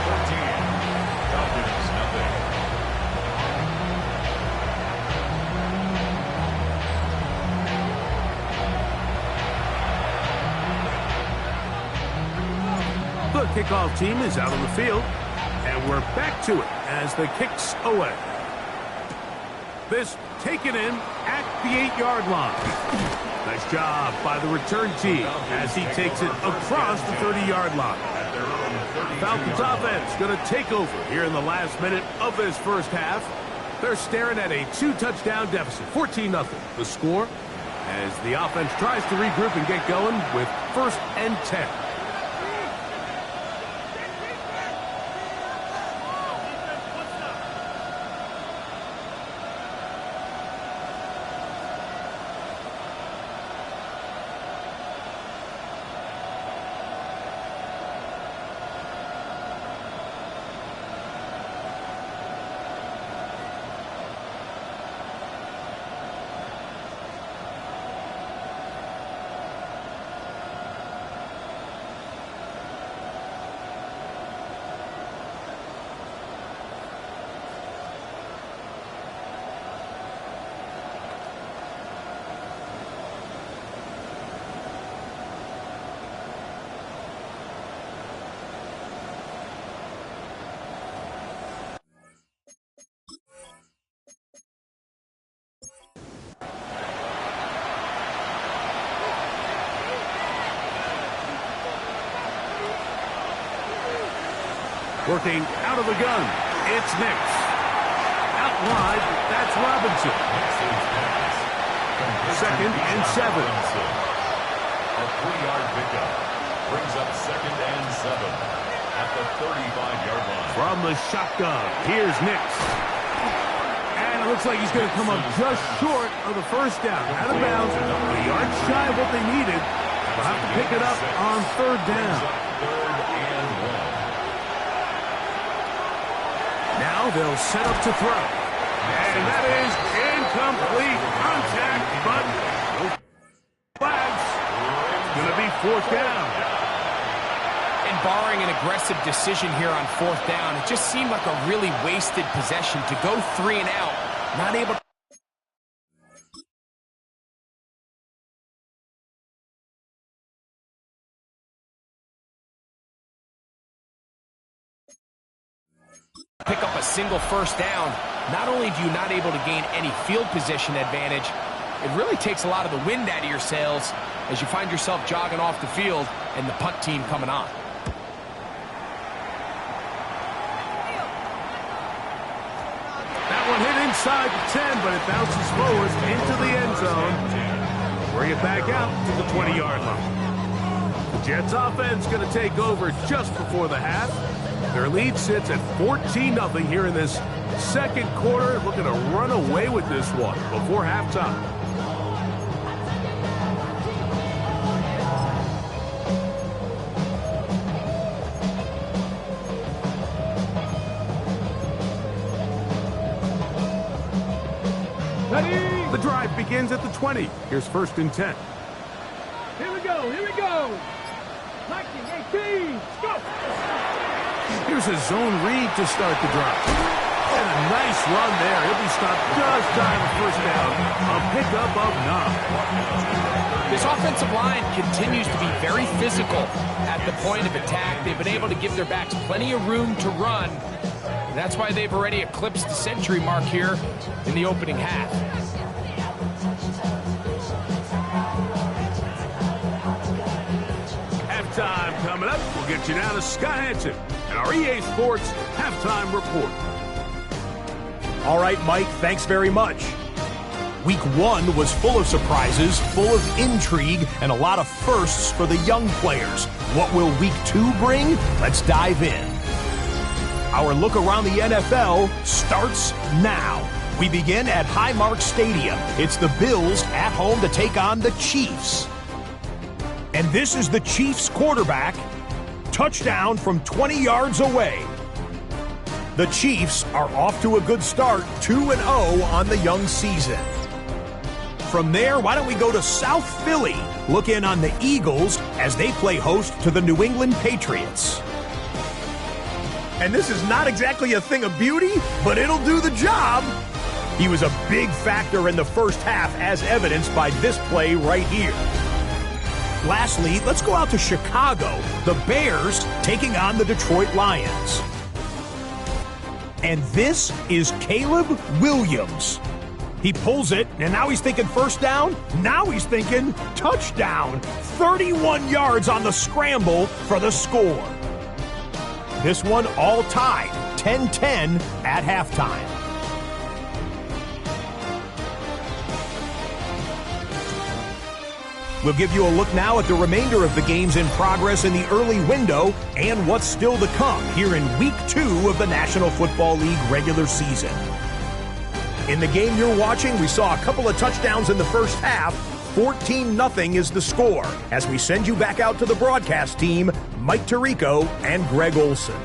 14. Falcons, nothing. The kickoff team is out on the field, and we're back to it as the kick's away. This taken in at the 8-yard line. Nice job by the return team as he takes it across the 30-yard line. Falcons offense going to take over here in the last minute of this first half. They're staring at a 2-touchdown deficit, 14-0. The score as the offense tries to regroup and get going with 1st and 10. Working out of the gun, it's Nix. Out wide, that's Robinson. 2nd and 7. A 3-yard pickup brings up 2nd and 7 at the 35-yard line. From the shotgun, here's Nix. And it looks like he's going to come up just short of the first down. Out of bounds, a yard shy of what they needed. They'll have to pick it up on 3rd down. 3rd and 1. Now they'll set up to throw. And that is incomplete contact, but no flags. It's going to be 4th down. And barring an aggressive decision here on 4th down, it just seemed like a really wasted possession to go 3 and out. Not able to pick up a single 1st down. Not only do you not able to gain any field position advantage, it really takes a lot of the wind out of your sails as you find yourself jogging off the field and the punt team coming on. That one hit inside the 10, but it bounces forward into the end zone. Bring it back out to the 20-yard line. The Jets offense going to take over just before the half. Their lead sits at 14-0 here in this 2nd quarter. Looking to run away with this one before halftime. Ready? The drive begins at the 20. Here's 1st and 10. Here we go, here we go. Liking, hey, team. Go. Here's a zone read to start the drive. And a nice run there. He'll be stopped just shy of a first down. A pickup of 9. This offensive line continues to be very physical at the point of attack. They've been able to give their backs plenty of room to run. And that's why they've already eclipsed the century mark here in the opening half. Halftime coming up. We'll get you now to Scott Hansen and our EA Sports Halftime Report. All right, Mike, thanks very much. Week 1 was full of surprises, full of intrigue, and a lot of firsts for the young players. What will Week 2 bring? Let's dive in. Our look around the NFL starts now. We begin at Highmark Stadium. It's the Bills at home to take on the Chiefs. And this is the Chiefs quarterback. Touchdown from 20 yards away. The Chiefs are off to a good start, 2-0 on the young season. From there, why don't we go to South Philly, look in on the Eagles as they play host to the New England Patriots. And this is not exactly a thing of beauty, but it'll do the job. He was a big factor in the first half, as evidenced by this play right here. Lastly, let's go out to Chicago, the Bears taking on the Detroit Lions. And this is Caleb Williams. He pulls it, and now he's thinking first down. Now he's thinking touchdown. 31 yards on the scramble for the score. This one all tied, 10-10 at halftime. We'll give you a look now at the remainder of the games in progress in the early window and what's still to come here in Week 2 of the National Football League regular season. In the game you're watching, we saw a couple of touchdowns in the first half. 14-0 is the score. As we send you back out to the broadcast team, Mike Tirico and Greg Olson.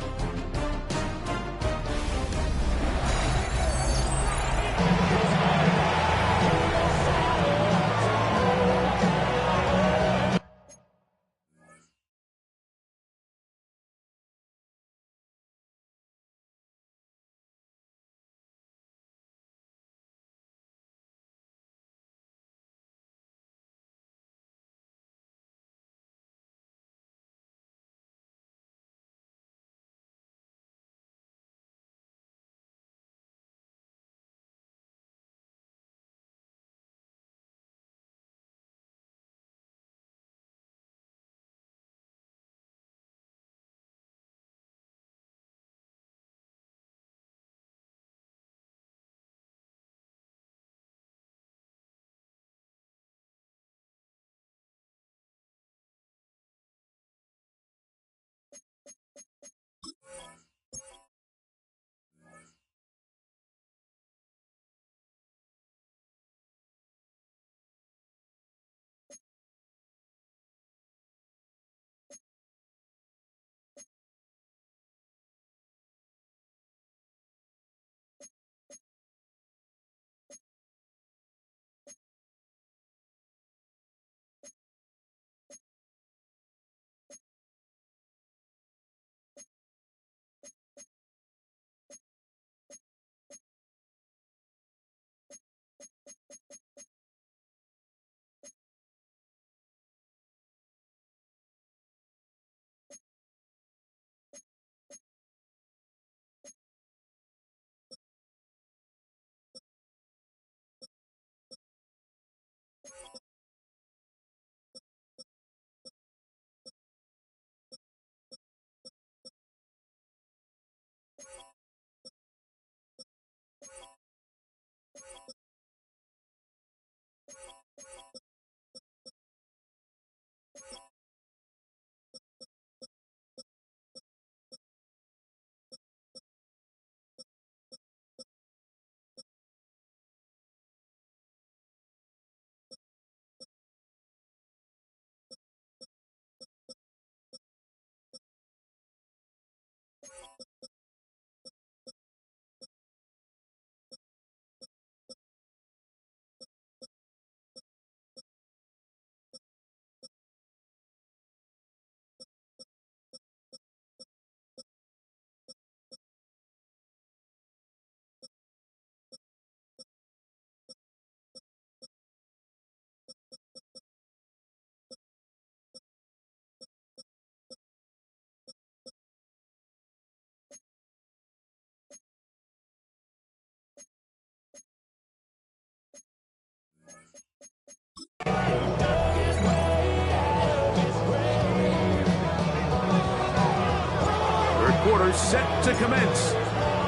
quarter set to commence.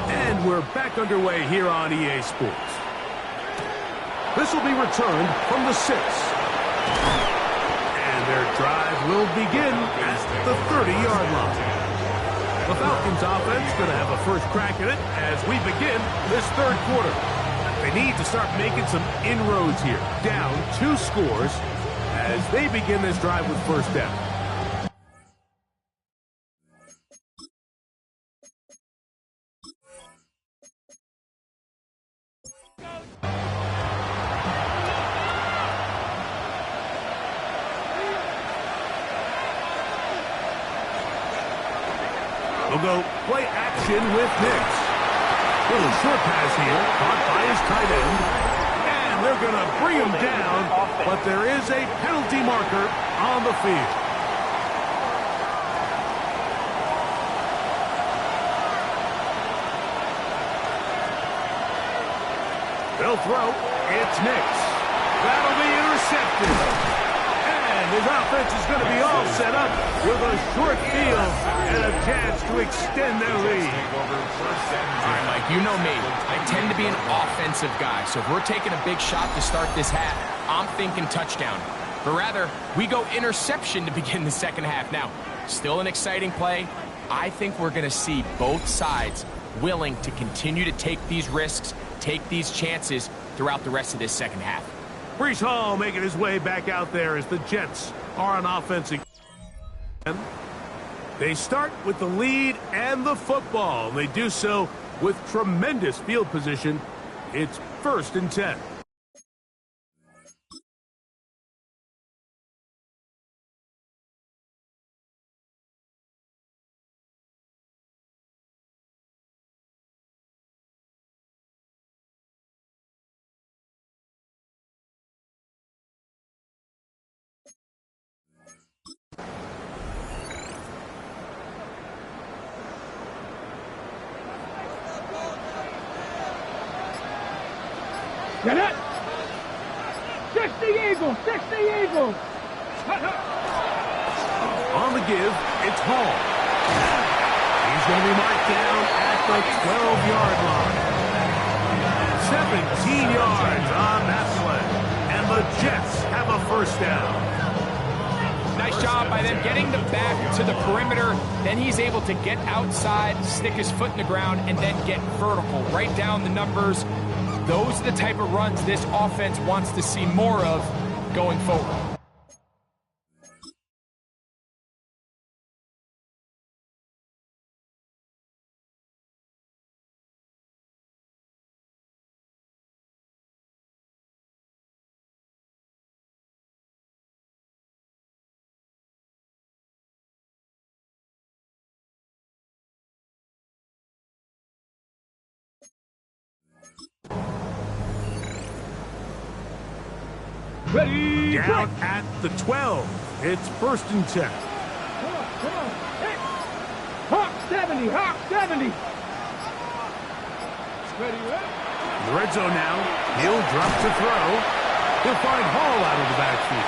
And we're back underway here on EA Sports. This will be returned from the 6. And their drive will begin at the 30-yard line. The Falcons offense going to have a first crack at it as we begin this third quarter. They need to start making some inroads here. Down 2 scores as they begin this drive with first down. We'll go play action with Nix. Little short pass here, caught by his tight end. And they're going to bring him down, but there is a penalty marker on the field. They'll throw. It's Nix. That'll be intercepted. And his offense is going to be all set up with a short field and a chance to extend their lead. All right, Mike, you know me. I tend to be an offensive guy, so if we're taking a big shot to start this half, I'm thinking touchdown. But rather, we go interception to begin the second half. Now, still an exciting play. I think we're going to see both sides willing to continue to take these risks, take these chances throughout the rest of this second half. Breece Hall making his way back out there as the Jets are on offense again. They start with the lead and the football. They do so with tremendous field position. It's 1st and 10. Get it! 60 Eagles! 60 Eagles! On the give, it's Hall. He's going to be marked down at the 12-yard line. 17 yards on that play. And the Jets have a first down. Nice job by them getting the back to the perimeter. Then he's able to get outside, stick his foot in the ground, and then get vertical. Right down the numbers. Those are the type of runs this offense wants to see more of going forward. Ready, down at the 12. It's 1st and 10. Come on. Hey. Hawk 70, Hawk 70. Ready. In the red zone now. He'll drop to throw. He'll find Hall out of the backfield.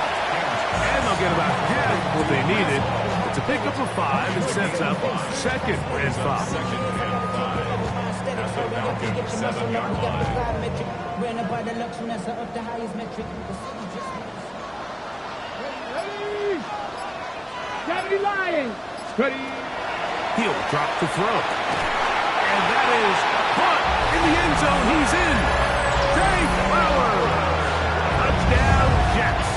And they'll get about half what they needed. It's a pickup of 5 and sets up 2nd and 5. Ready, Lions. Ready. He'll drop to throw. And that is caught in the end zone. He's in. Trey Flowers. Touchdown, Jets.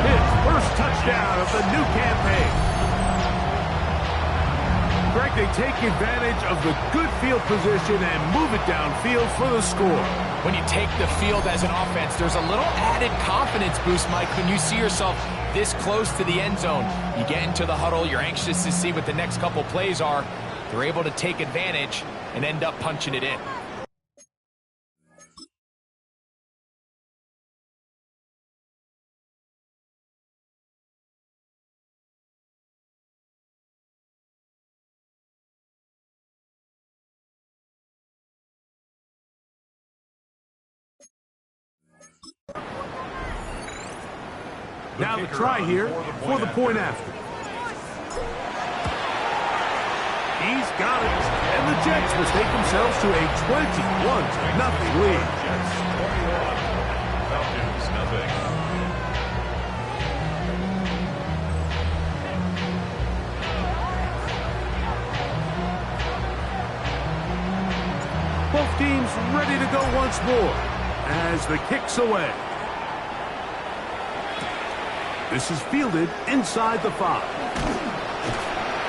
His first touchdown of the new campaign. Greg, they take advantage of the good field position and move it downfield for the score. When you take the field as an offense, there's a little added confidence boost, Mike, when you see yourself this close to the end zone. You get into the huddle, you're anxious to see what the next couple plays are. They're able to take advantage and end up punching it in. Now the try here for the point after. He's got it. And the Jets will take themselves to a 21-0 lead. Jets 21. Falcons nothing. Both teams ready to go once more as the kick's away. This is fielded inside the 5.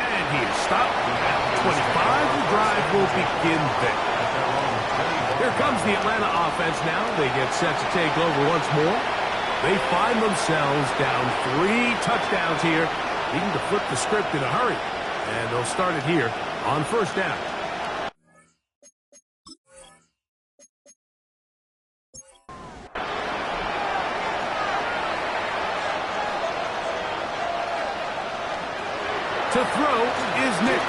And he is stopped at the 25. The drive will begin there. Here comes the Atlanta offense now. They get set to take over once more. They find themselves down 3 touchdowns here, needing to flip the script in a hurry. And they'll start it here on first down. To throw is Nix.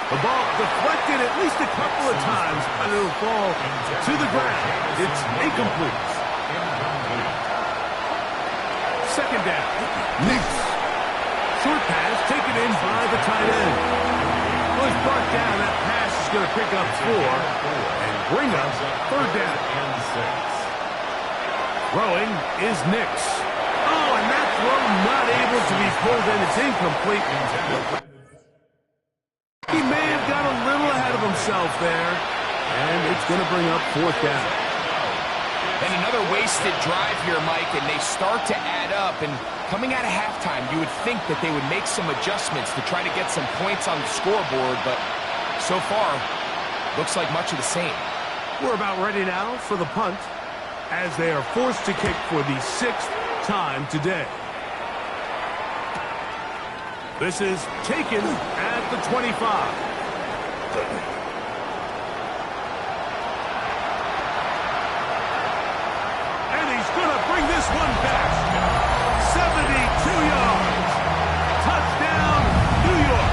The ball deflected at least a couple of times, but it'll fall to the ground. It's incomplete. Second down. Nix. Short pass taken in by the tight end. Was brought down. That pass is going to pick up 4 and bring up third down. Throwing is Nix. Oh, and that throw not able to be pulled in. It's incomplete. He may have got a little ahead of himself there, and it's going to bring up fourth down. And another wasted drive here, Mike, and they start to add up. And coming out of halftime, you would think that they would make some adjustments to try to get some points on the scoreboard, but so far, looks like much of the same. We're about ready now for the punt, as they are forced to kick for the 6th time today. This is taken at the 25. And he's going to bring this one back. 72 yards. Touchdown, New York.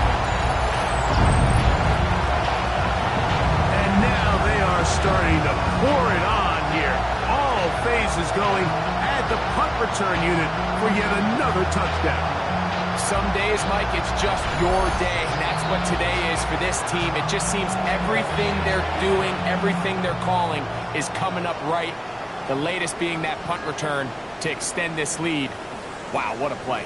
And now they are starting to pour it on here. All phases going. Add the punt return unit for yet another touchdown. Some days, Mike, it's just your day, and that's what today is for this team. It just seems everything they're doing, everything they're calling is coming up right. The latest being that punt return to extend this lead. Wow, what a play.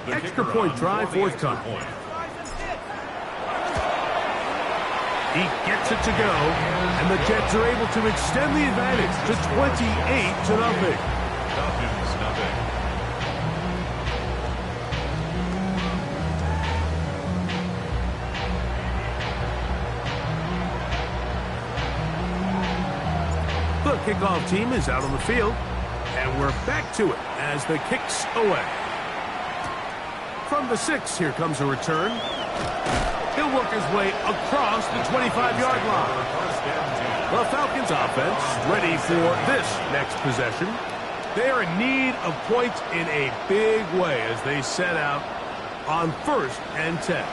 Extra point try forthcoming. He gets it to go, and the Jets are able to extend the advantage to 28-0. Falcons nothing. The kickoff team is out on the field, and we're back to it as the kick's away. From the 6, here comes a return. He'll work his way across the 25-yard line. The Falcons offense ready for this next possession. They are in need of points in a big way as they set out on 1st and 10.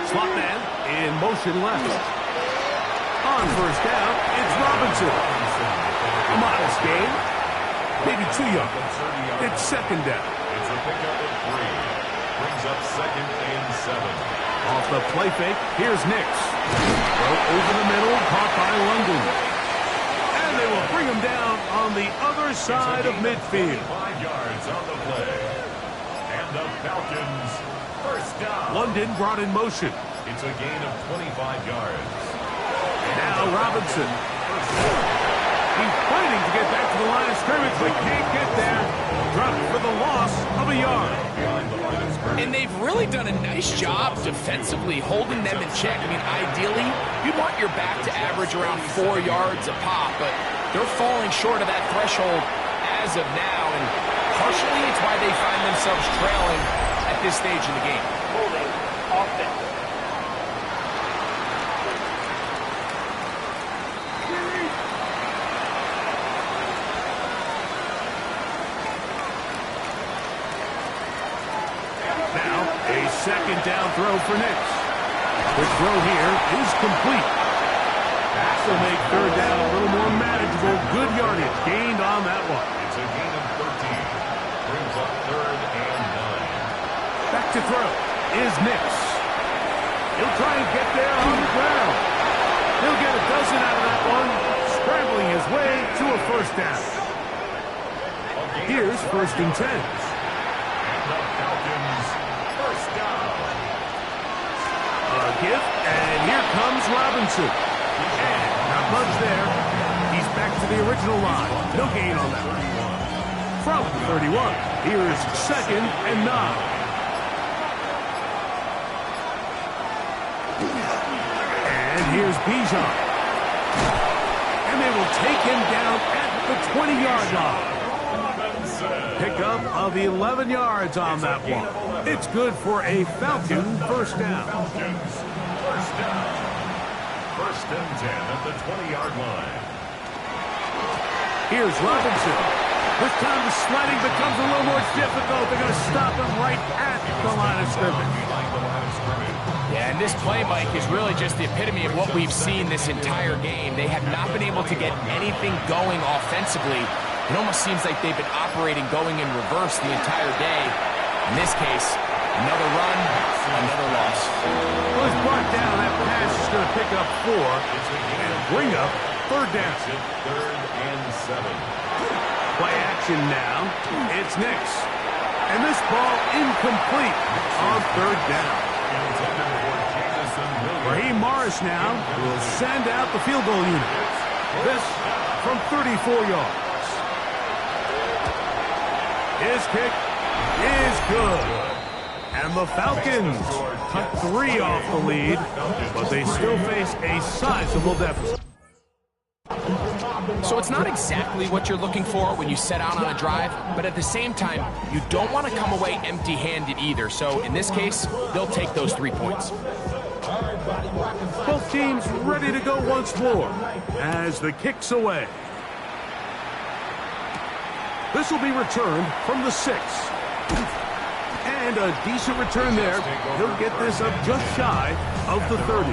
Slot man in motion left. On first down, it's Robinson. A modest gain, maybe 2 yards. It's second down. It's a pickup of 3. Brings up 2nd and 7. Off the play fake, here's Nix. Throw over the middle, caught by London. And they will bring him down on the other side of midfield. 5 yards on the play. And the Falcons, first down. London brought in motion. It's a gain of 25 yards. Now Robinson. He's fighting to get back to the line of scrimmage, but can't get there. Dropped for the loss of a yard. And they've really done a nice job defensively holding them in check. I mean, ideally, you'd want your back to average around 4 yards a pop, but they're falling short of that threshold as of now, and partially it's why they find themselves trailing at this stage in the game. Holding offense. Second down throw for Nix. The throw here is complete. That will make third down a little more manageable. Good yardage gained on that one. It's a gain of 13. Brings up 3rd and 9. Back to throw is Nix. He'll try and get there on the ground. He'll get a dozen out of that one, scrambling his way to a first down. Here's 1st and 10. And the Falcons, first down. A gift, and here comes Robinson. And not much there. He's back to the original line. No gain on that one. From 31, here's 2nd and 9. And here's Bijan. And they will take him down at the 20-yard line. Pickup of 11 yards on that one. It's good for a Falcon first down. Falcons, first down. 1st and 10 at the 20-yard line. Here's Robinson. This time the sliding becomes a little more difficult. They're going to stop him right at the line of scrimmage. Yeah, and this play, Mike, is really just the epitome of what we've seen this entire game. They have not been able to get anything going offensively. It almost seems like they've been operating going in reverse the entire day. In this case, another run, another loss. Well, it's brought down. That pass is going to pick up 4 and bring up 3rd down. 3rd and 7. Play action now. It's Nix. And this ball incomplete on 3rd down. Raheem Morris now will send out the field goal unit. This from 34 yards. His kick is good. And the Falcons cut 3 off the lead, but they still face a sizable deficit. So it's not exactly what you're looking for when you set out on a drive, but at the same time, you don't want to come away empty-handed either. So in this case, they'll take those 3 points. Both teams ready to go once more as the kick's away. This will be returned from the 6. And a decent return there. He'll get this up just shy of the 30.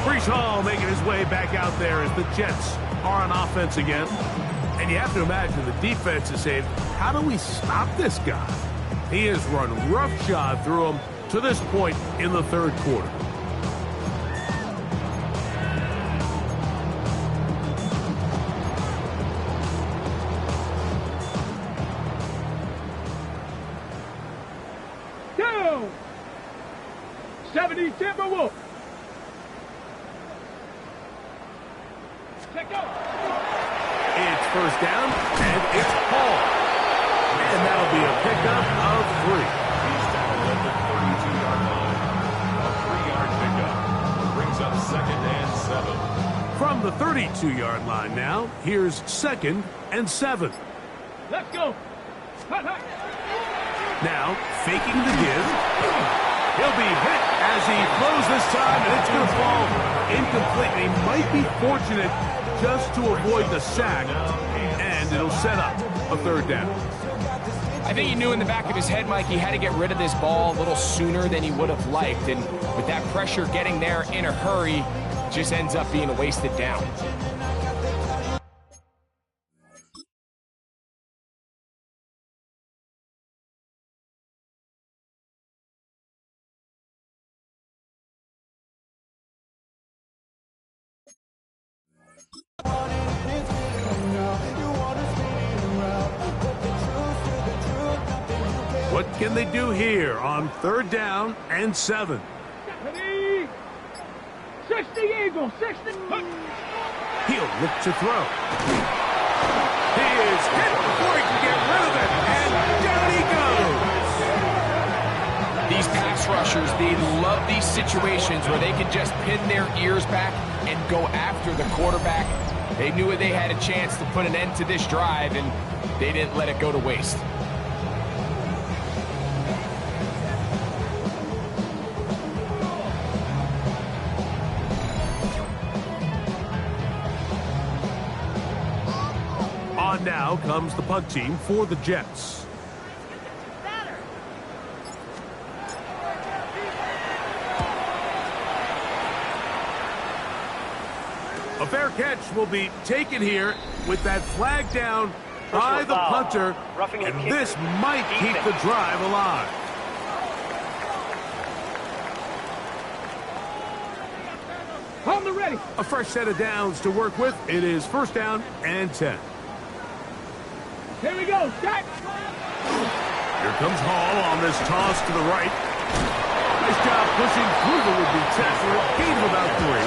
Breece Hall making his way back out there as the Jets are on offense again. And you have to imagine the defense is saying, how do we stop this guy? He has run roughshod through him to this point in the 3rd quarter. Go! 70 Timberwolves. Check out. It's first down, and it's Hall. And that'll be a pickup of 3. He's down at the 32-yard line. A 3-yard pickup. Brings up 2nd and 7. From the 32-yard line now, here's 2nd and 7. Let's go. Hot, hot. Now, faking the give. He'll be hit as he throws this time, and it's going to fall incomplete. He might be fortunate just to avoid the sack, and it'll set up a 3rd down. I think he knew in the back of his head, Mike, he had to get rid of this ball a little sooner than he would have liked, and with that pressure getting there in a hurry, just ends up being a wasted down. What can they do here on 3rd down and 7? 60 Eagles, 60. He'll look to throw. He is hit before he can get rid of it, and down he goes. These pass rushers, they love these situations where they can just pin their ears back and go after the quarterback. They knew they had a chance to put an end to this drive, and they didn't let it go to waste. On now comes the punt team for the Jets. A fair catch will be taken here with that flag down by the punter, and this might keep the drive alive. Hold the ready. A fresh set of downs to work with. It is 1st down and 10. Here we go, Jack. Here comes Hall on this toss to the right. Nice job pushing through the would-be tackler. Gain of about 3.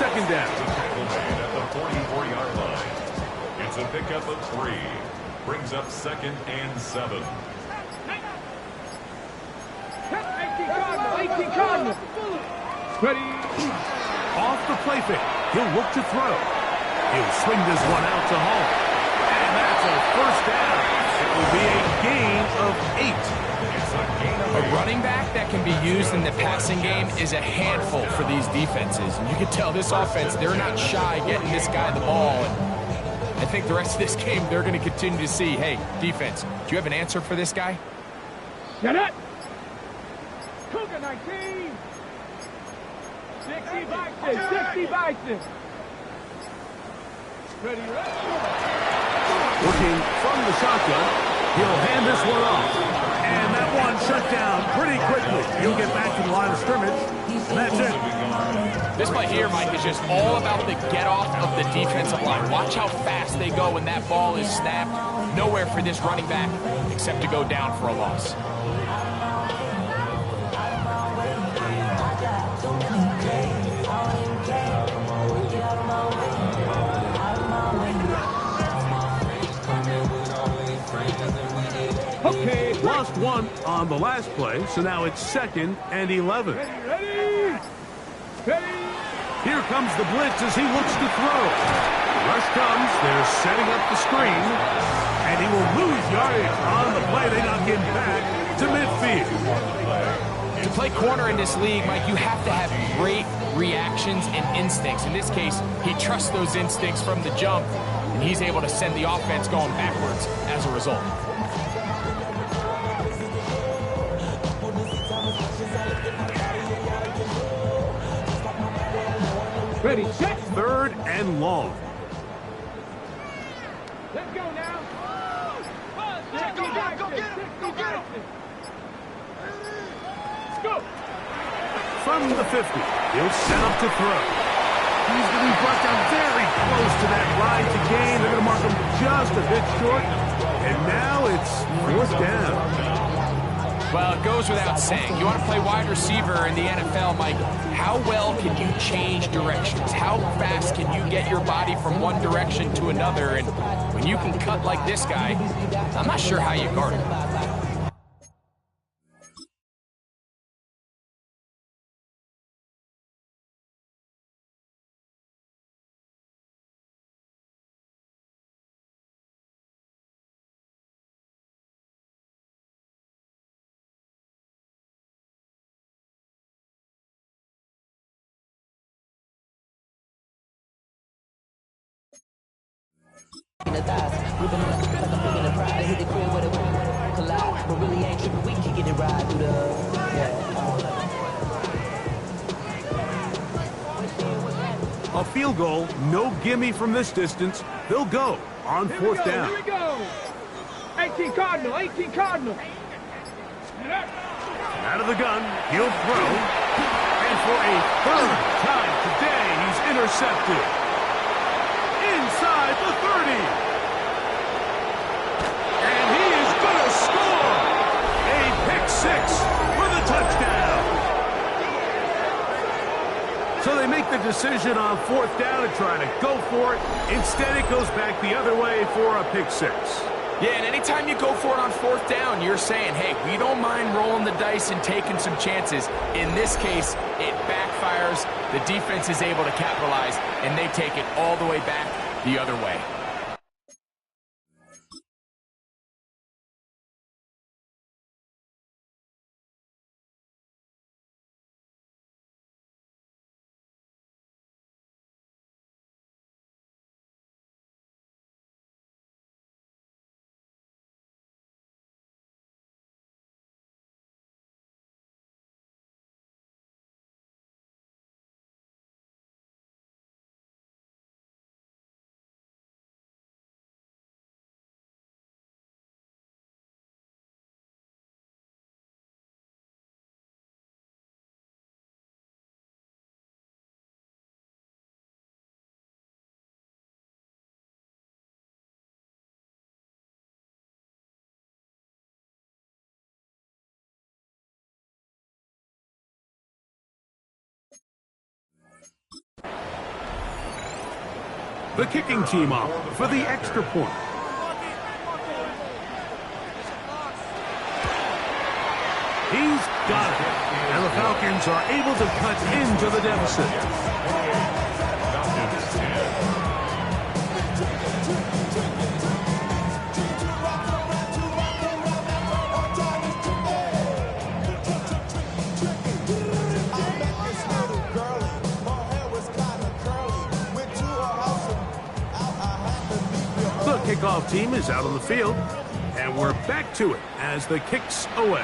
2nd down. Tackle made at the 44-yard line. It's a pickup of 3. Brings up 2nd and 7. 18 Cardinal. Ready. Off the play fake. He'll look to throw. He'll swing this one out to Hall. And that's a 1st down. It will be a gain of 8. A running back that can be used in the passing game is a handful for these defenses. And you can tell this offense, they're not shy getting this guy the ball. And I think the rest of this game, they're going to continue to see, hey, defense, do you have an answer for this guy? Shut up. Cougar 19. 60 Bison. 60 Bison. Ready, Working from the shotgun, he'll hand this one off. And that one shut down pretty quickly. He'll get back to the line of scrimmage, and that's it. This play here, Mike, is just all about the get-off of the defensive line. Watch how fast they go when that ball is snapped. Nowhere for this running back except to go down for a loss. Okay, lost 1 on the last play, so now it's 2nd and 11. Ready. Here comes the blitz as he looks to throw. Rush comes, they're setting up the screen, and he will lose yardage on the play. They knock him back to midfield. To play corner in this league, Mike, you have to have great reactions and instincts. In this case, he trusts those instincts from the jump, and he's able to send the offense going backwards as a result. Ready, set. 3rd and long. Let's go now. Go get him. Go get him. Go get him. Go. From the 50, he'll set up to throw. He's going to be brought down very close to that line to gain. They're going to mark him just a bit short. And now it's 4th down. Well, it goes without saying. You want to play wide receiver in the NFL, Mike, how well can you change directions? How fast can you get your body from one direction to another? And when you can cut like this guy, I'm not sure how you guard him. A field goal, no gimme from this distance. They'll go on 4th down. Here we go. 18 Cardinal. 18 Cardinal. Out of the gun, he'll throw. And for a 3rd time today, he's intercepted. at the 30. And he is going to score. A pick six for the touchdown. So they make the decision on 4th down and try to go for it. Instead, it goes back the other way for a pick six. Yeah, and anytime you go for it on 4th down, you're saying, hey, we don't mind rolling the dice and taking some chances. In this case, it backfires. The defense is able to capitalize, and they take it all the way back the other way. The kicking team up for the extra point. He's got it. And the Falcons are able to cut into the deficit. Kickoff team is out on the field, and we're back to it as the kick's away.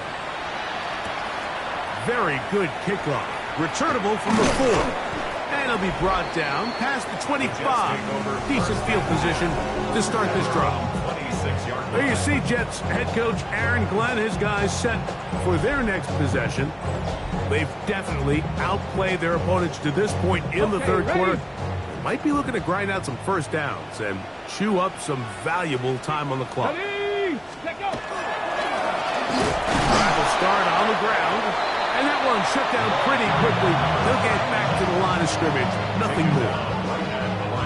Very good kickoff. Returnable from the 4. And it'll be brought down past the 25. Decent field position to start this drive. There you see Jets head coach Aaron Glenn, his guys set for their next possession. They've definitely outplayed their opponents to this point in the third quarter. Might be looking to grind out some first downs and chew up some valuable time on the clock. Drive will start on the ground, and that one shut down pretty quickly. They'll get back to the line of scrimmage. Nothing more.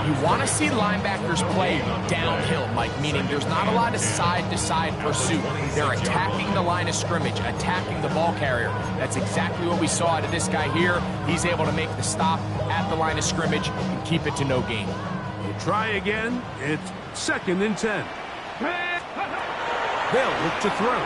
You want to see linebackers play downhill, Mike, meaning there's not a lot of side-to-side pursuit. They're attacking the line of scrimmage, attacking the ball carrier. That's exactly what we saw out of this guy here. He's able to make the stop at the line of scrimmage and keep it to no gain. You try again. It's 2nd and 10. They'll look to throw.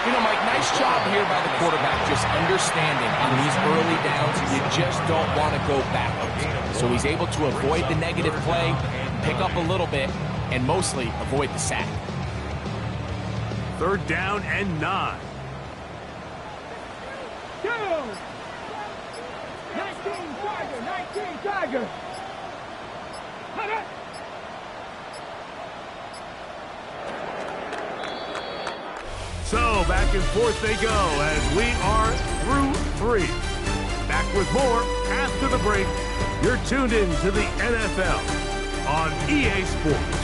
You know, Mike, nice job here by the quarterback, just understanding on these early downs, you just don't want to go backwards. So he's able to avoid the negative play, pick up a little bit, and mostly avoid the sack. 3rd down and 9. Go! 19 Tiger! So back and forth they go as we are through 3. Back with more after the break. You're tuned in to the NFL on EA Sports.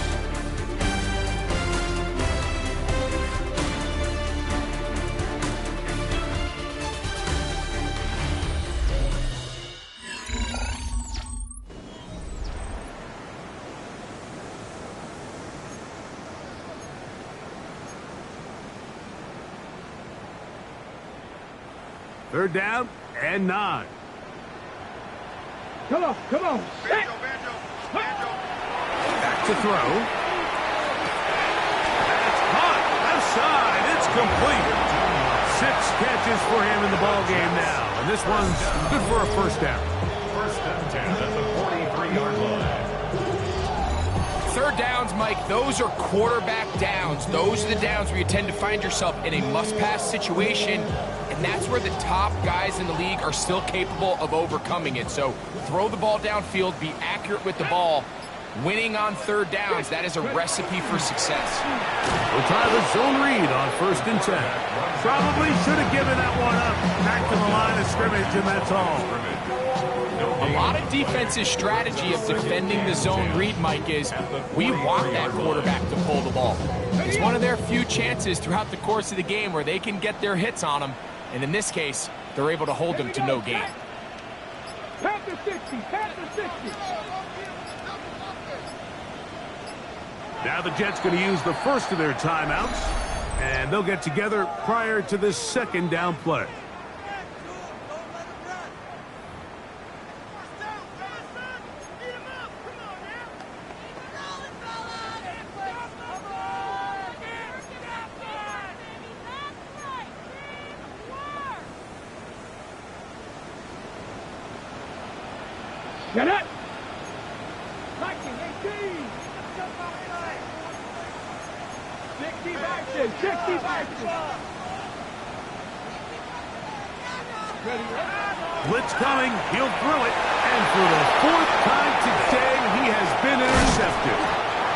Third down and 9. Come on. Back to throw. That's hot. Left side. It's complete. 6 catches for him in the ball game now. And this one's good for a first down. First and 10 at the 43-yard line. Third downs, Mike, those are quarterback downs. Those are the downs where you tend to find yourself in a must-pass situation, and that's where the top guys in the league are still capable of overcoming it. So throw the ball downfield, be accurate with the ball. Winning on third downs, that is a recipe for success. We'll try the zone read on 1st and 10. Probably should have given that one up. Back to the line of scrimmage, and that's all. A A lot of defensive strategy of defending the zone read, Mike, is we want that quarterback to pull the ball. It's one of their few chances throughout the course of the game where they can get their hits on them, and in this case, they're able to hold them to no gain. Panther 60, Panther 60. Now the Jets going to use the first of their timeouts, and they'll get together prior to this second down play. Get it! 60 Blitz coming, he'll throw it, and for the fourth time today, he has been intercepted.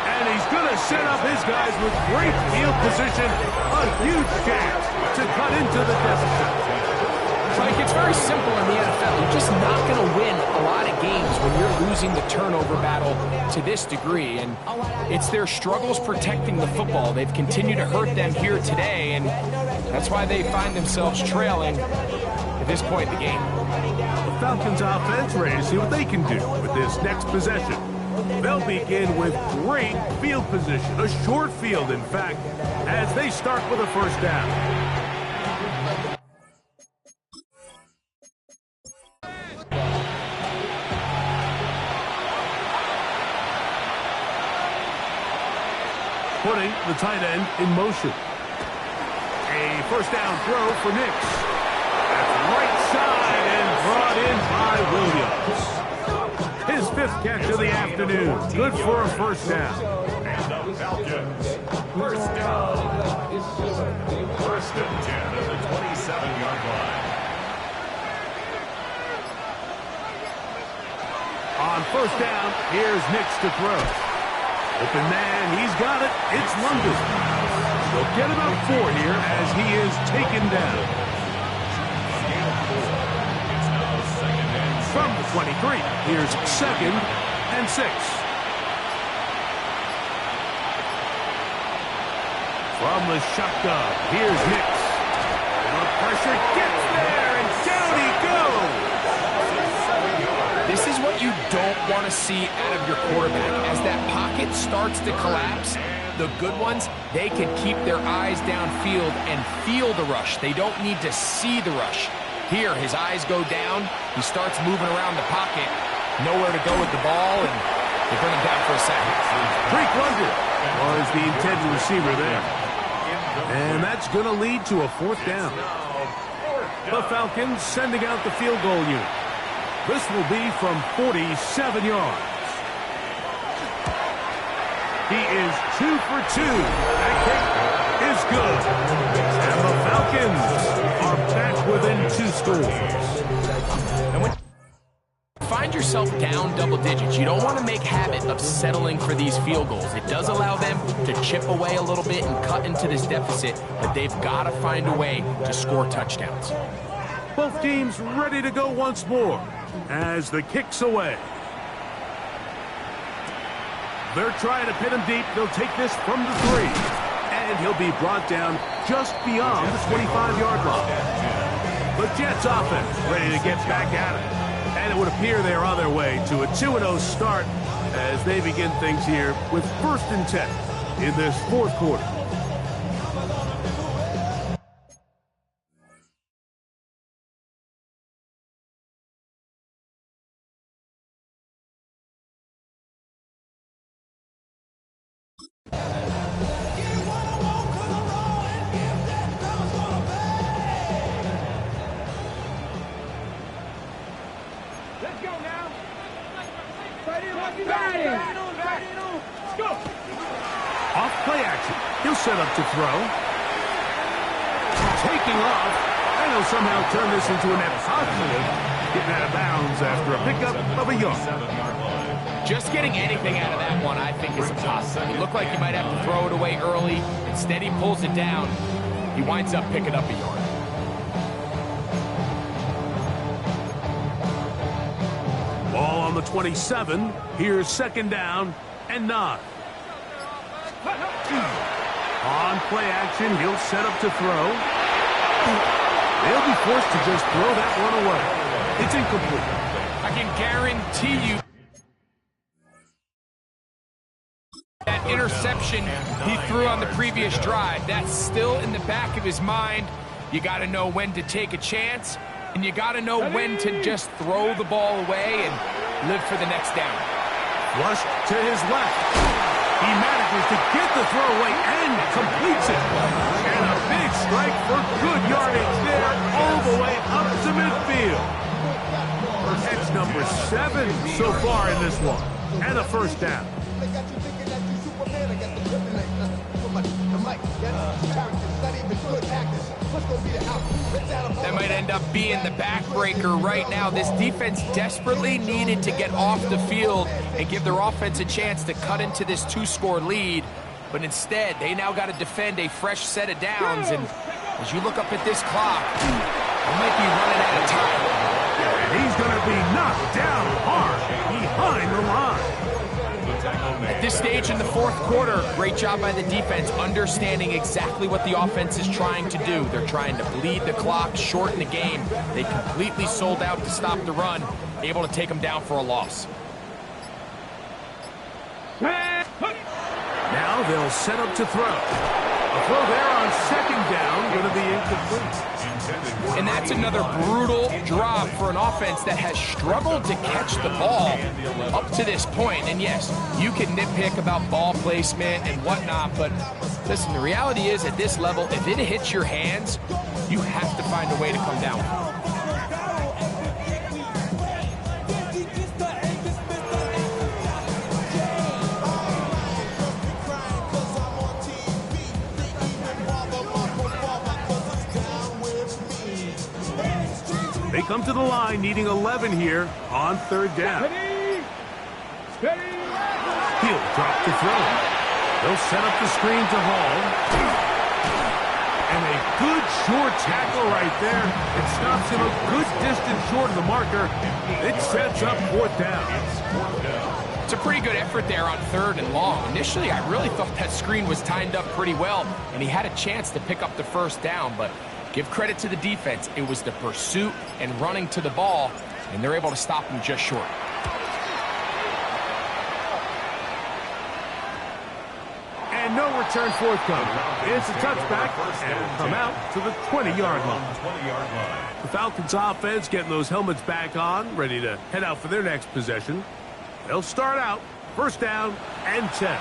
And he's going to set up his guys with great field position, a huge chance to cut into the deficit. Like, it's very simple in the NFL. You're just not going to win a lot of games when you're losing the turnover battle to this degree. And it's their struggles protecting the football. They've continued to hurt them here today, and that's why they find themselves trailing at this point in the game. The Falcons offense ready to see what they can do with this next possession. They'll begin with great field position, a short field, in fact, as they start with a first down. Putting the tight end in motion. A first down throw for Nix. That's right side and brought in by Williams. His fifth catch of the afternoon. Good for a first down. And the Falcons, first down. First and 10 at the 27-yard line. On first down, here's Nix to throw. Open man, he's got it. It's London. They'll get about 4 here as he is taken down. From the 23, here's 2nd and 6. From the shotgun, here's Nix. The pressure gets there, and down he goes. This is what you don't want to see out of your quarterback. As that pocket starts to collapse, the good ones, they can keep their eyes downfield and feel the rush. They don't need to see the rush. Here, his eyes go down. He starts moving around the pocket. Nowhere to go with the ball, and they bring him down for a sack. Drake London was the intended receiver there. And that's going to lead to a fourth down. The Falcons sending out the field goal unit. This will be from 47 yards. He is 2 for 2. That kick is good. And the Falcons are back within 2 scores. And when you find yourself down double digits, you don't want to make habit of settling for these field goals. It does allow them to chip away a little bit and cut into this deficit, but they've got to find a way to score touchdowns. Both teams ready to go once more as the kick's away. They're trying to pin him deep. They'll take this from the 3. And he'll be brought down just beyond the 25-yard line. The Jets offense ready to get back at it. And it would appear they're on their way to a 2-0 start as they begin things here with 1st and 10 in this 4th quarter. Off play action. He'll set up to throw. Taking off. And he'll somehow turn this into a net positive. Getting out of bounds after a pickup of a yard. Just getting anything out of that one, I think, is impossible. It looked like he might have to throw it away early. Instead, he pulls it down. He winds up picking up a yard. on the 27. Here's second down and 9. On play action, he'll set up to throw. They'll be forced to just throw that one away. It's incomplete. I can guarantee you that interception he threw on the previous drive, that's still in the back of his mind. You got to know when to take a chance, and you got to know when to just throw the ball away and live for the next down. Flush to his left. He manages to get the throw away and completes it. And a big strike for good yardage there all the way up to midfield. That's number 7 so far in this one. And a first down. That might end up being the backbreaker right now. This defense desperately needed to get off the field and give their offense a chance to cut into this 2-score lead. But instead, they now got to defend a fresh set of downs. And as you look up at this clock, they might be running out of time. And he's going to be knocked down hard behind the line. At this stage in the fourth quarter, great job by the defense understanding exactly what the offense is trying to do. They're trying to bleed the clock, shorten the game. They completely sold out to stop the run, able to take them down for a loss. Now they'll set up to throw. A throw there on second down, going to be incomplete. And that's another brutal drop for an offense that has struggled to catch the ball up to this point. And yes, you can nitpick about ball placement and whatnot, but listen, the reality is at this level, if it hits your hands, you have to find a way to come down. They come to the line needing 11 here on third down. He'll drop to throw. They'll set up the screen to Hall. And a good short tackle right there. It stops him a good distance short of the marker. It sets up fourth down. It's a pretty good effort there on third and long. Initially, I really thought that screen was timed up pretty well, and he had a chance to pick up the first down, but give credit to the defense. It was the pursuit and running to the ball, and they're able to stop him just short. And no return forthcoming. It's a touchback, and will come out to the 20-yard line. The Falcons offense getting those helmets back on, ready to head out for their next possession. They'll start out first down and 10.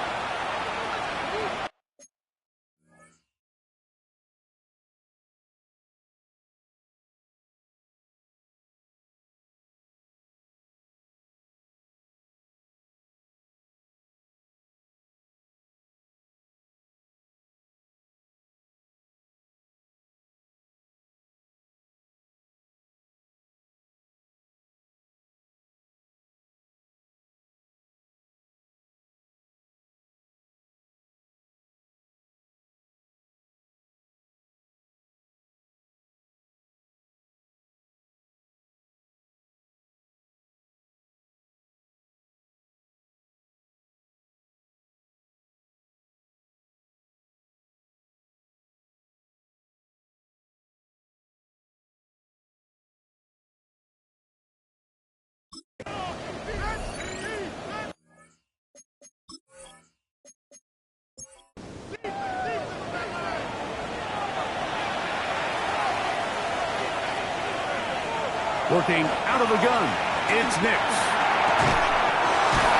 Working out of the gun, it's Nix.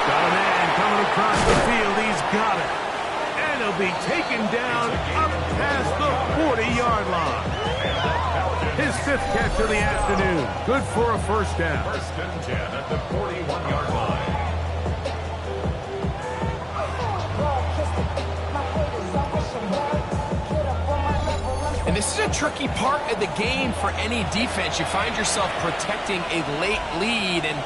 Got a man coming across the field. He's got it. And he'll be taken down up past the 40-yard line. His 5th catch of the afternoon. Good for a first down. First and 10 at the 41-yard line. And this is a tricky part of the game for any defense. You find yourself protecting a late lead, and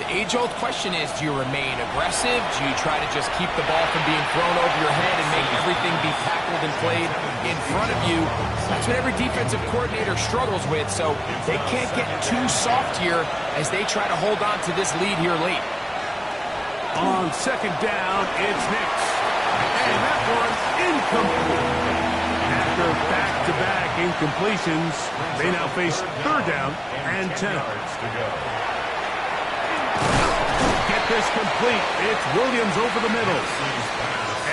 the age-old question is, do you remain aggressive? Do you try to just keep the ball from being thrown over your head and make it everything be tackled and played in front of you. That's what every defensive coordinator struggles with, so they can't get too soft here as they try to hold on to this lead here late. On second down, it's Nix. And that one incomplete. After back-to-back incompletions, they now face third down and 10. Get this complete. It's Williams over the middle.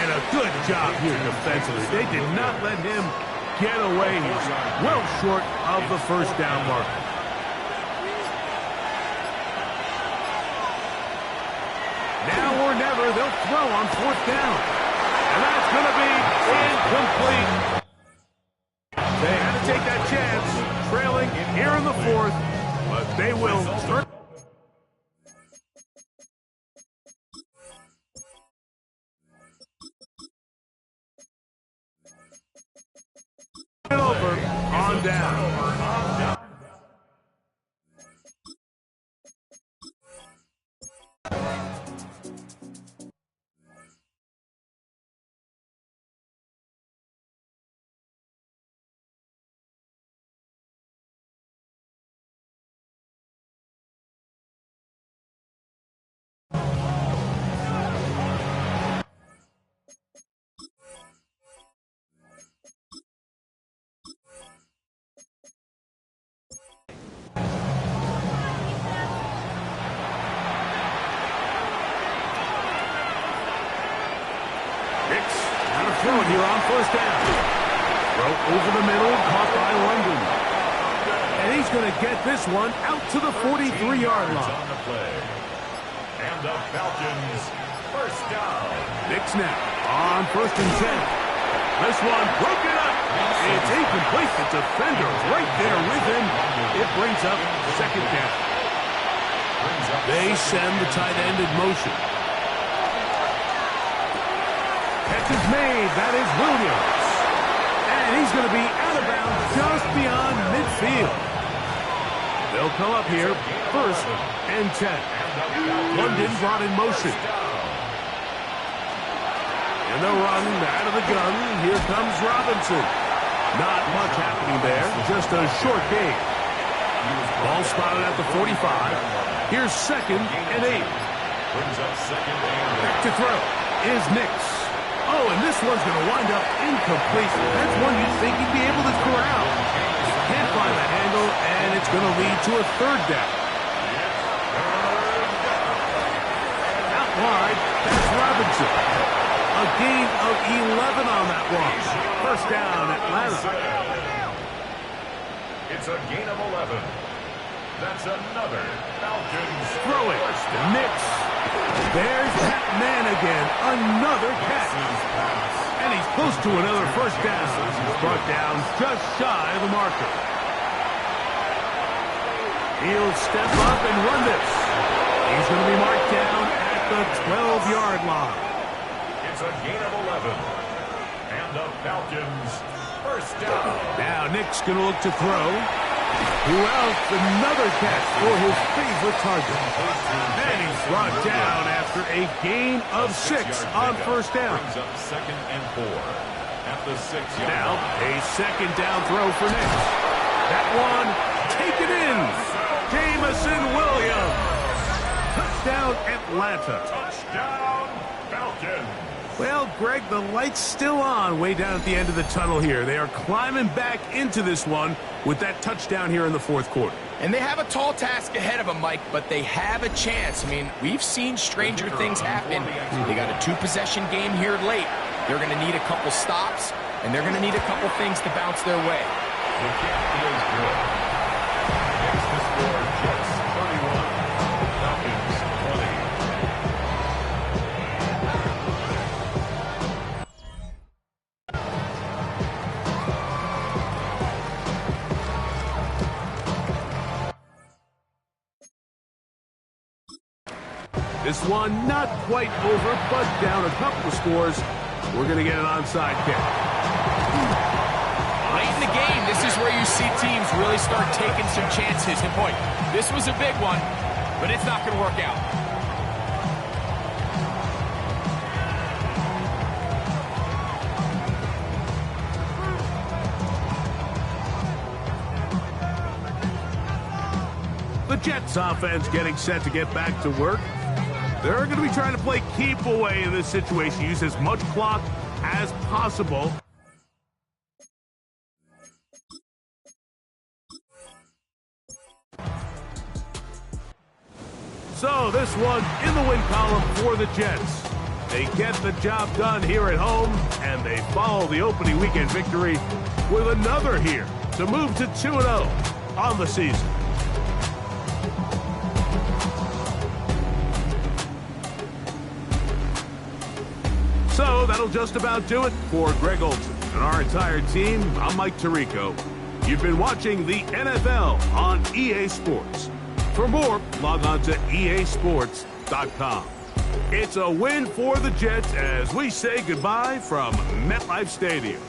And a good job here defensively. They did not let him get away. He's well short of the first down mark. Now or never, they'll throw on fourth down. And that's going to be incomplete. They had to take that chance, trailing here in the fourth, but they will turn it over on down. Throwing here on first down. Throw over the middle, caught by London. And he's going to get this one out to the 43-yard line. On the play. And the Falcons, first down. Nix now on first and 10. This one broken up. It's incomplete. The defender right there with him. It brings up second down. They send the tight end in motion. Catch is made. That is Williams. And he's going to be out of bounds just beyond midfield. They'll come up here, first and 10. London brought in motion. And they'll run out of the gun. Here comes Robinson. Not much happening there. Just a short gain. Ball spotted at the 45. Here's second and 8. Back to throw is Nix. Oh, and this one's going to wind up incomplete. That's one you'd think he'd be able to corral. Can't find the handle, and it's going to lead to a third down. Out wide, that's Robinson. A gain of 11 on that one. First down, Atlanta. It's a gain of 11. That's another Falcons. Throwing, Nix. There's that man again. Another catch. And he's close to another first down. He's brought down just shy of the marker. He'll step up and run this. He's going to be marked down at the 12-yard line. It's a gain of 11. And the Falcons, first down. Now Nick's going to look to throw. Who else? Another catch for his favorite target. And he's brought down after a gain of 6 on first down. Brings up second and 4 at the 6-yard line. Now a second down throw for Nick. That one taken in. Jamison Williams. Touchdown Atlanta. Touchdown Falcons. Well, Greg, the light's still on way down at the end of the tunnel here. They are climbing back into this one with that touchdown here in the fourth quarter. And they have a tall task ahead of them, Mike, but they have a chance. I mean, we've seen stranger things happen. They got a 2-possession game here late. They're going to need a couple stops, and they're going to need a couple things to bounce their way. The kick is good. Makes the score Jets 31, Falcons 20. This one not quite over, but down a couple of scores. We're going to get an onside kick. Late in the game, this is where you see teams really start taking some chances. And boy, this was a big one, but it's not going to work out. The Jets offense getting set to get back to work. They're going to be trying to play keep away in this situation, use as much clock as possible. So this one in the win column for the Jets. They get the job done here at home, and they follow the opening weekend victory with another here to move to 2-0 on the season. So that'll just about do it for Greg Olson and our entire team. I'm Mike Tirico. You've been watching the NFL on EA Sports. For more, log on to easports.com. It's a win for the Jets as we say goodbye from MetLife Stadium.